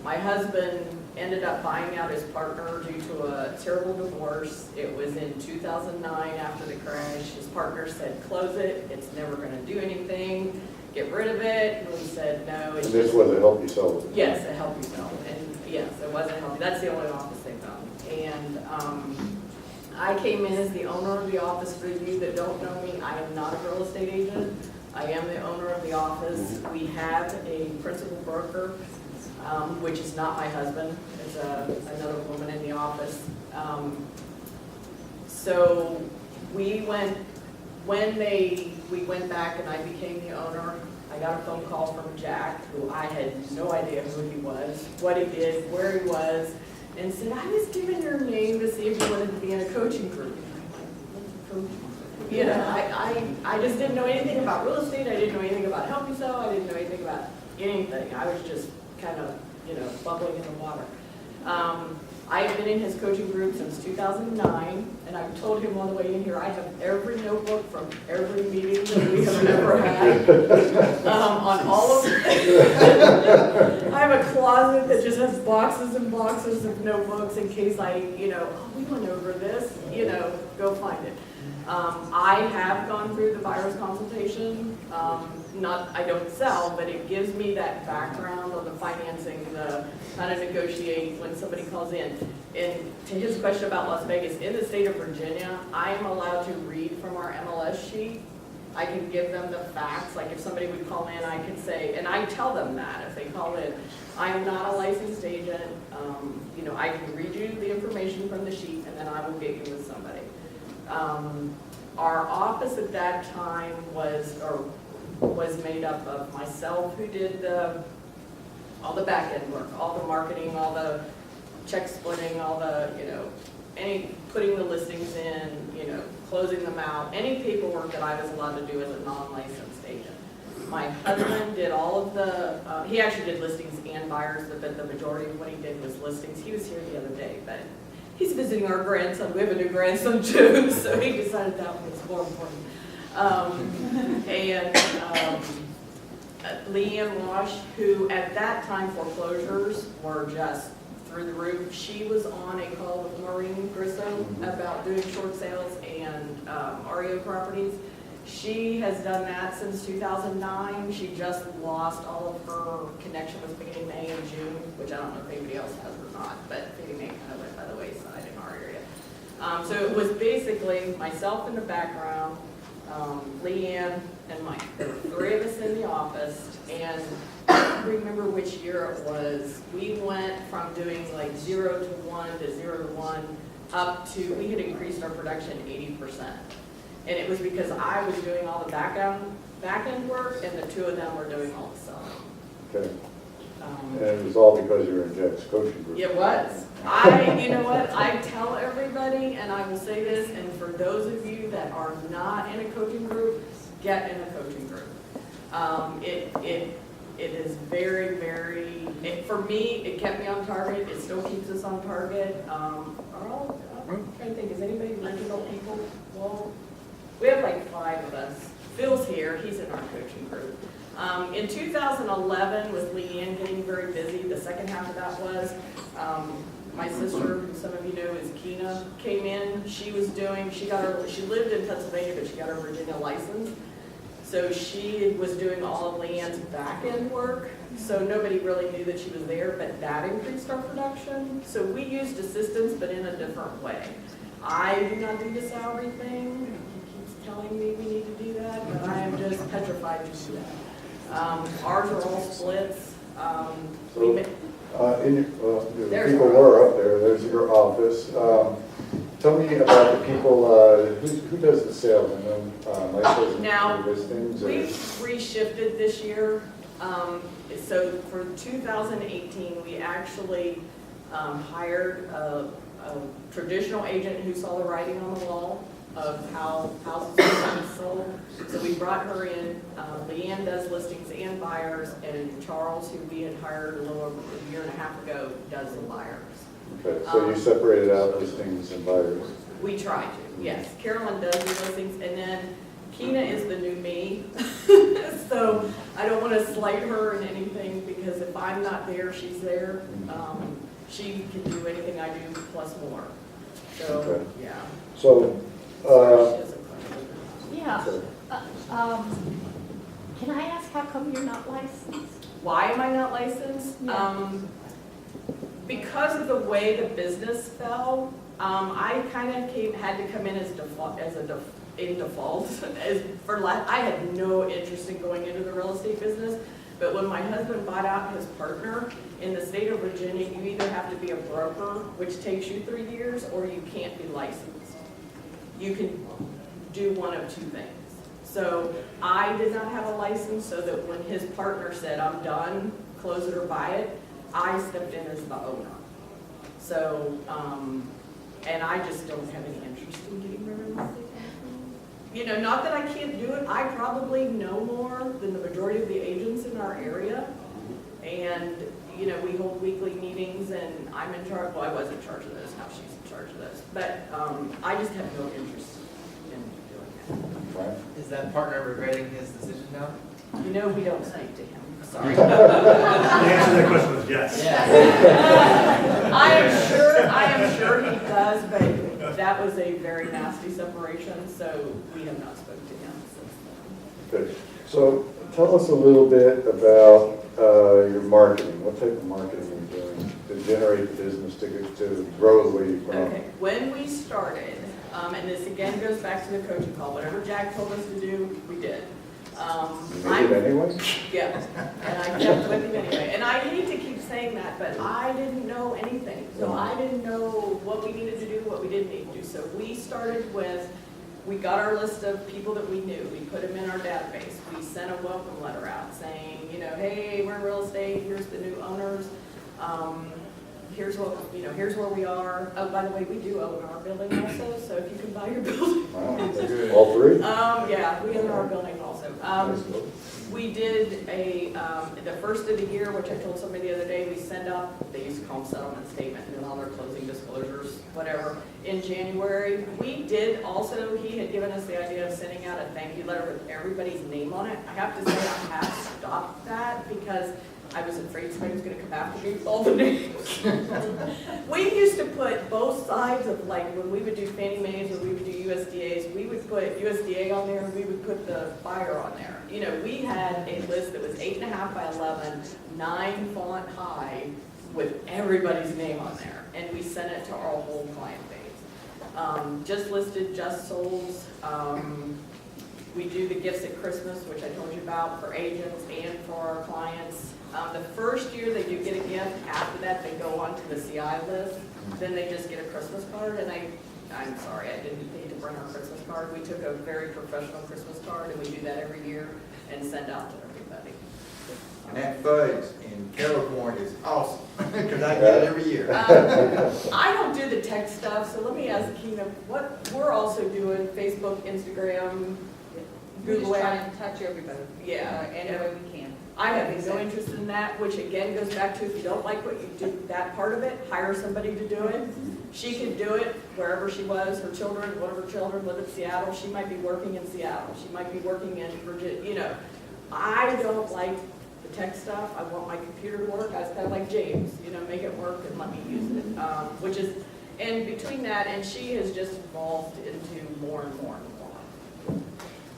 my husband ended up buying out his partner due to a terrible divorce. It was in 2009 after the crash. His partner said, close it, it's never gonna do anything, get rid of it. And we said, no, it's And this just. was a Help You Sell it. Yes, a Help You Sell. And yes, it wasn't Help You. That's the only office they've done. And I came in as the owner of the office. For you that don't know me, I am not a real estate agent. I am the owner of the office. We have a principal broker, which is not my husband. It's another woman in the office. So we went back and I became the owner. I got a phone call from Jack, who I had no idea who he was, what he did, where he was, and said, I was given your name to see if you wanted to be in a coaching group. You know, I just didn't know anything about real estate. I didn't know anything about Help You Sell. I didn't know anything about anything. I was just kind of, you know, bubbling in the water. I have been in his coaching group since 2009, and I've told him on the way in here, I have every notebook from every meeting that we have ever had. On all of I have a closet that just has boxes and boxes of notebooks in case I, you know, oh, we went over this, you know, go find it. I have gone through the buyer's consultation. I don't sell, but it gives me that background on the financing, the how to negotiate when somebody calls in. And to his question about Las Vegas, in the state of Virginia, I am allowed to read from our MLS sheet. I can give them the facts, like if somebody would call in, I can say, and I tell them that if they call in, I am not a licensed agent. You know, I can read you the information from the sheet and then I will get you with somebody. Our office at that time was made up of myself, who did all the back end work, all the marketing, all the check splitting, all the, you know, putting the listings in, you know, closing them out, any paperwork that I was allowed to do as a non-licensed agent. My husband did all of the, he actually did listings and buyers, but the majority of what he did was listings. He was here the other day, but he's visiting our grandson. We have a new grandson too, so he decided that was more important. Leanne Wash, who at that time foreclosures were just through the roof. She was on a call with Maureen Grissom about doing short sales and REO properties. She has done that since 2009. She just lost all of her connection with Fannie Mae in June, which I don't know if anybody else has or not, but Fannie Mae kind of went by the wayside in our area. So it was basically myself in the background, Leanne and Mike. There were three of us in the office, and I don't remember which year it was. We went from doing like 0 to 1 to 0 to 1 up to, we had increased our production 80%. And it was because I was doing all the back end work, and the two of them were doing all the selling. Okay. And it was all because you were in Jack's coaching group. It was. You know what, I tell everybody, and I will say this, and for those of you that are not in a coaching group, get in a coaching group. It is very, very, for me, it kept me on target. It still keeps us on target. I'm trying to think, is anybody regional people? Well, we have like 5 of us. Phil's here, he's in our coaching group. In 2011, with Leanne getting very busy, the second half of that was, my sister, who some of you know is Keena, came in. She lived in Pennsylvania, but she got her Virginia license. So she was doing all of Leanne's back end work. So nobody really knew that she was there, but that increased our production. So we used assistants, but in a different way. I do not do the salary thing. He keeps telling me we need to do that, but I am just petrified to do that. Ours are all splits. We ma- The There's people our were up there, there's your office. Tell me about the people, who does the sales, and then, like, those Now, listings, or? We've reshifted this year. So for 2018, we actually hired a traditional agent who saw the writing on the wall of how houses are being sold. So we brought her in. Leanne does listings and buyers, and Charles, who we had hired a little over a year and a half ago, does the buyers. Okay, so you separated out listings and buyers. We try to, yes. Carolyn does the listings, and then Keena is the new me. So I don't want to slight her in anything, because if I'm not there, she's there. She can do anything I do plus more. So, Okay. yeah. So, She has a question. Yeah. Can I ask how come you're not licensed? Why am I not licensed? Yeah. Because of the way the business fell, I kind of had to come in as default, in default. I had no interest in going into the real estate business, but when my husband bought out his partner, in the state of Virginia, you either have to be a broker, which takes you 3 years, or you can't be licensed. You can do one of two things. So I did not have a license, so that when his partner said, I'm done, close it or buy it, I stepped in as the owner. So, and I just don't have any interest in getting rid of real estate. You know, not that I can't do it, I probably know more than the majority of the agents in our area. And, you know, we hold weekly meetings, and I'm in charge, well, I was in charge of this, now she's in charge of this. But I just have no interest in doing Right? Is that partner regretting his decision now? that. You know, we don't say to him, sorry. The answer to that question is yes. I am sure he does, but that was a very nasty separation, so we have not spoken to him since then. Good. So tell us a little bit about your marketing. What type of marketing are you doing to generate the business, to grow the way you've grown? Okay, when we started, and this again goes back to the coaching call, whatever Jack told us to do, we did. You made it anyway? Yeah, and I kept with him anyway. And I hate to keep saying that, but I didn't know anything. So I didn't know what we needed to do, what we didn't need to do. So we started with, we got our list of people that we knew. We put them in our database. We sent a welcome letter out saying, you know, hey, we're in real estate, here's the new owners. Here's what, you know, here's where we are. Oh, by the way, we do own our building also, so if you can buy your building. Wow, all three? Yeah, we own our building also. We did the first of the year, which I told somebody the other day, we send out, they used to call them settlement statement, and then all their closing disclosures, whatever, in January. We did also, he had given us the idea of sending out a thank you letter with everybody's name on it. I have to say I have stopped that because I was afraid somebody was going to come after me with all the names. We used to put both sides of, like, when we would do Fannie Mae's or we would do USDA's, we would put USDA on there and we would put the buyer on there. You know, we had a list that was 8.5 by 11, 9 font high with everybody's name on there. And we sent it to our whole client base. Just listed, just sold. We do the gifts at Christmas, which I told you about, for agents and for our clients. The first year they do get a gift. After that, they go on to the CI list. Then they just get a Christmas card. And I'm sorry, I didn't need to bring our Christmas card. We took a very professional Christmas card, and we do that every year and send out to everybody. And that fudge in kettle corn is awesome, because I get it every year. I don't do the tech stuff, so let me ask Keena, what we're also doing, Facebook, Instagram, We just Google try Ads. and touch everybody. Yeah. Any way we can. I have no interest in that, which again goes back to if you don't like what you do, that part of it, hire somebody to do it. She could do it wherever she was, her children, one of her children live in Seattle, she might be working in Seattle, she might be working in Virginia, you know. I don't like the tech stuff, I want my computer to work, I was kind of like James, you know, make it work and let me use it. Which is, and between that, and she has just evolved into more and more and more.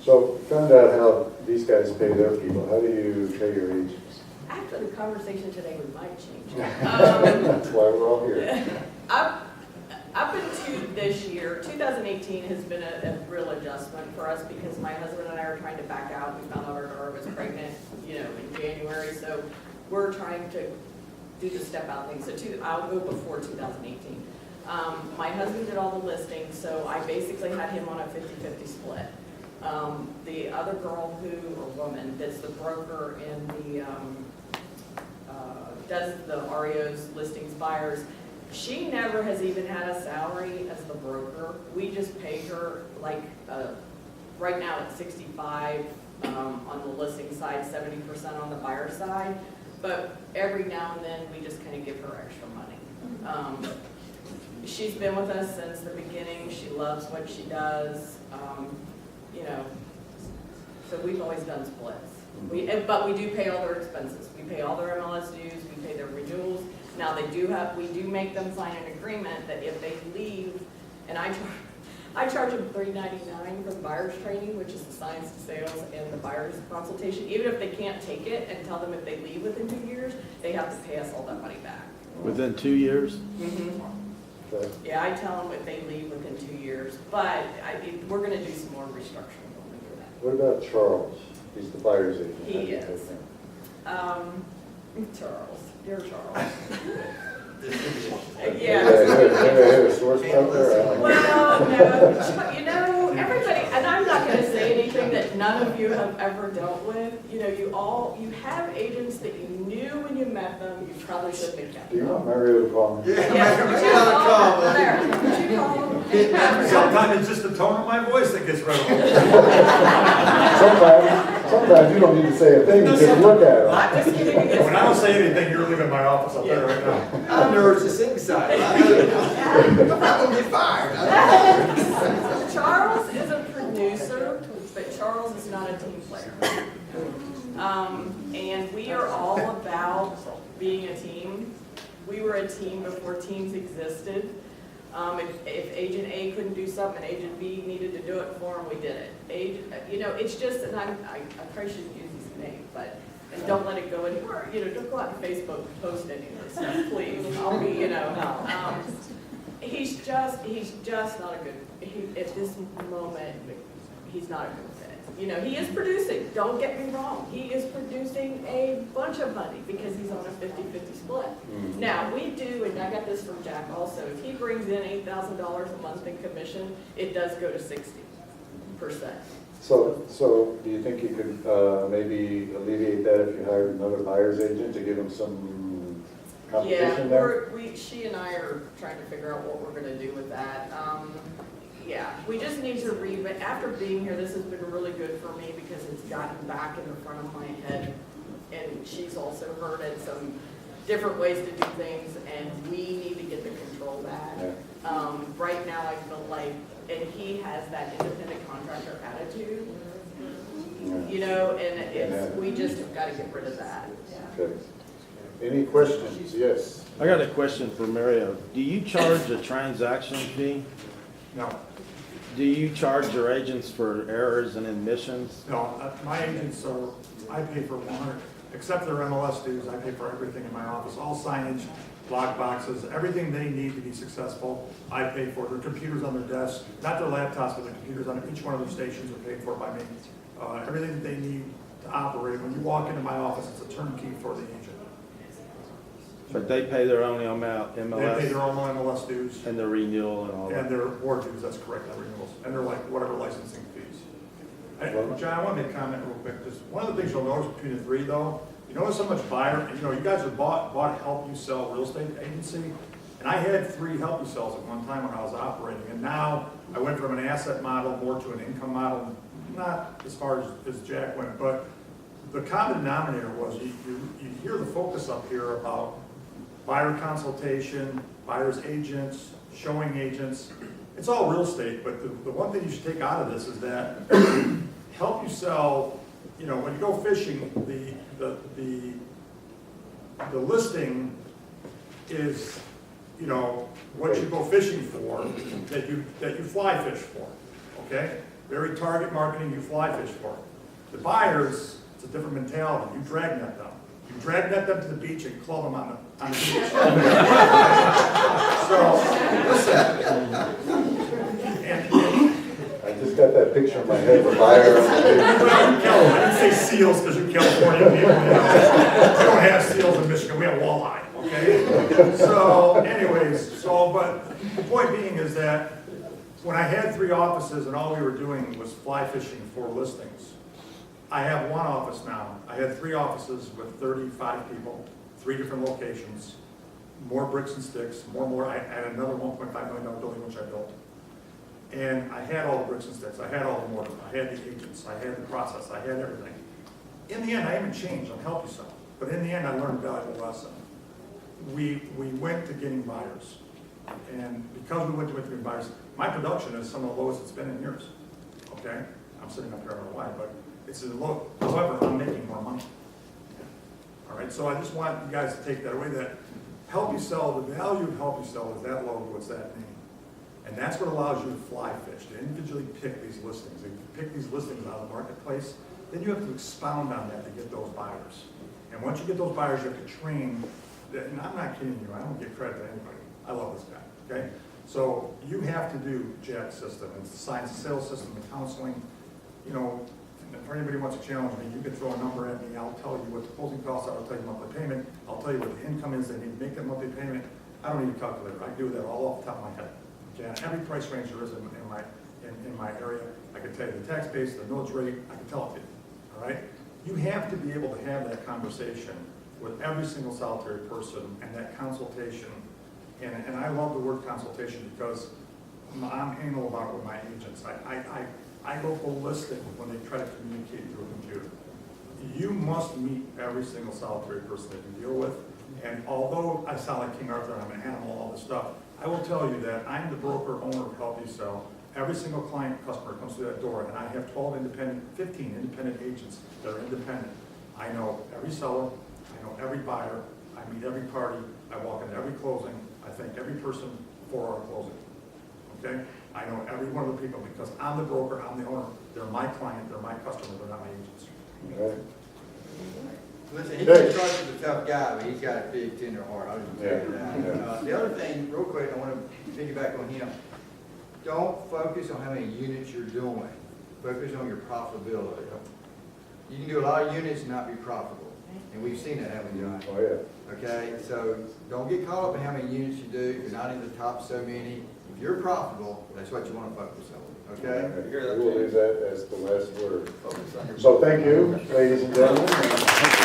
So found out how these guys pay their people. How do you pay your agents? After the conversation today, we might change. That's why we're all here. Up until to this year, 2018 has been a real adjustment for us because my husband and I are trying to back out. We found out our daughter was pregnant, you know, in January, so we're trying to do the step out thing. So I'll go before 2018. My husband did all the listings, so I basically had him on a 50-50 split. The other girl or woman that's the broker in the, does the REOs, listings, buyers, she never has even had a salary as the broker. We just pay her like, right now it's 65 on the listing side, 70% on the buyer side. But every now and then, we just kind of give her extra money. She's been with us since the beginning. She loves what she does. You know, so we've always done splits. But we do pay all their expenses. We pay all their MLS dues. We pay their renewals. Now we do make them sign an agreement that if they leave, and I charge them $3.99 for the buyer's training, which is the science to sales and the buyer's consultation. Even if they can't take it and tell them if they leave within 2 years, they have to pay us all that money back. Within 2 years? Mm-hmm. Okay. Yeah, I tell them if they leave within 2 years, but we're gonna do some more restructuring when we do that. What about Charles? He's the buyer's agent. He is. Charles, you're Charles. Yeah. Source out there. Well, no, you know, everybody, and I'm not gonna say anything that none of you have ever dealt with. You know, you have agents that you knew when you met them, you probably shouldn't have kept Do you them. want Mario to call me? Yeah, would you call them? There, would you call them? Sometimes it's just the tone of my voice that gets rid of them. Sometimes you don't need to say a thing, you just look at I'm him. just kidding. When I don't say anything, you're leaving my office, I'll tell you right now. I'm nervous inside. I know. I'm gonna get fired. Charles is a producer, but Charles is not a team player. And we are all about being a team. We were a team before teams existed. If Agent A couldn't do something, Agent B needed to do it for him, we did it. You know, it's just, and I probably shouldn't use his name, but, and don't let it go anywhere. You know, don't go out on Facebook and post any of this stuff, please. I'll be, you know, he's just not a good, at this moment, he's not a good fit. You know, he is producing, don't get me wrong, he is producing a bunch of money because he's on a 50-50 split. Now, we do, and I got this from Jack also, if he brings in $8,000 a month in commission, it does go to 60%. So do you think you could maybe alleviate that if you hired another buyer's agent to give him some competition there? Yeah, she and I are trying to figure out what we're gonna do with that. Yeah, we just need to but after being here, this has been really good for me because it's gotten back in the front of my head. And she's also heard it some different ways to do things, and we need to get the control back. Yeah. Right now, I feel like, and he has that independent contractor attitude, you know, and we just have got to get rid of that. Okay. Any questions? Yes. I got a question for Mario. Do you charge a transaction fee? No, Do you charge your agents for errors and admissions? no, my agents are, I pay for 100, except their MLS dues, I pay for everything in my office, all signage, lock boxes, everything they need to be successful, I pay for. Their computers on their desks, not their laptops, but the computers on each one of their stations are paid for by me. Everything that they need to operate, when you walk into my office, it's a turnkey for the agent. But they pay their own MLS They pay their own MLS dues and the renewal and all and that. their board dues, that's correct, their renewals, and their whatever licensing fees. John, I want to make a comment real quick. Just one of the things you'll notice between the three though, you notice how much buyer, you know, you guys have bought Help You Sell real estate agency, and I had 3 Help You Sells at one time when I was operating, and now I went from an asset model more to an income model, not as far as Jack went, but the common denominator was you hear the focus up here about buyer consultation, buyer's agents, showing agents. It's all real estate, but the one thing you should take out of this is that Help You Sell, you know, when you go fishing, the listing is, you know, what you go fishing for, that you fly fish for, okay? Very target marketing, you fly fish for. The buyers, it's a different mentality. You drag net them. You drag net them to the beach and club them on the beach. So, listen. I just got that picture in my head of a buyer. I didn't say seals because you're California people. You know. We don't have seals in Michigan, we have walleye, okay? So anyways, but the point being is that when I had 3 offices and all we were doing was fly fishing for listings, I have 1 office now. I had 3 offices with 35 people, 3 different locations, more bricks and sticks, more. I had another $1.5 million building which I built. And I had all the bricks and sticks, I had all the mortar, I had the agents, I had the process, I had everything. In the end, I haven't changed, I'm helping yourself. But in the end, I learned a valuable lesson. We went to getting buyers. And because we went to getting buyers, my production is some of the lowest it's been in years. Okay? I'm sitting up here, I don't know why, but it's low. However, I'm making more money. All right, so I just want you guys to take that away, that Help You Sell, the value of Help You Sell is that logo, it's that name. And that's what allows you to fly fish, to individually pick these listings. If you pick these listings out of the marketplace, then you have to expound on that to get those buyers. And once you get those buyers, you have to train, and I'm not kidding you, I don't give credit to anybody. I love this guy, okay? So you have to do Jack's system, it's the science of sales system, the counseling. You know, if anybody wants to challenge me, you can throw a number at me, I'll tell you what the closing costs are, I'll tell you monthly payment, I'll tell you what the income is they need to make that monthly payment. I don't need a calculator, I do that all off the top of my head. Okay, and every price range there is in my area, I can tell you the tax base, the millage rate, I can tell it to you, all right? You have to be able to have that conversation with every single solitary person and that consultation. And I love the word consultation because I'm anal about it with my agents. I go ballistic when they try to communicate through a computer. You must meet every single solitary person that you deal with. And although I sound like King Arthur and I'm an animal, all this stuff, I will tell you that I'm the broker owner of Help You Sell. Every single client, customer comes through that door, and I have 15 independent agents that are independent. I know every seller, I know every buyer, I meet every party, I walk into every closing, I thank every person for our closing. Okay? I know every one of the people because I'm the broker, I'm the owner. They're my client, they're my customer, they're not my agents. Okay. Listen, he can trust is a tough guy, but he's got a big tender heart, I'll just tell you that. The other thing, real quick, I want to piggyback on him. Don't focus on how many units you're doing. Focus on your profitability. You can do a lot of units and not be profitable. And we've seen that, haven't we, John? Oh, yeah. Okay, so don't get caught up in how many units you do. You're not in the top so many. If you're profitable, that's what you want to focus on. Okay? We will leave that as the last word. So thank you, ladies and gentlemen.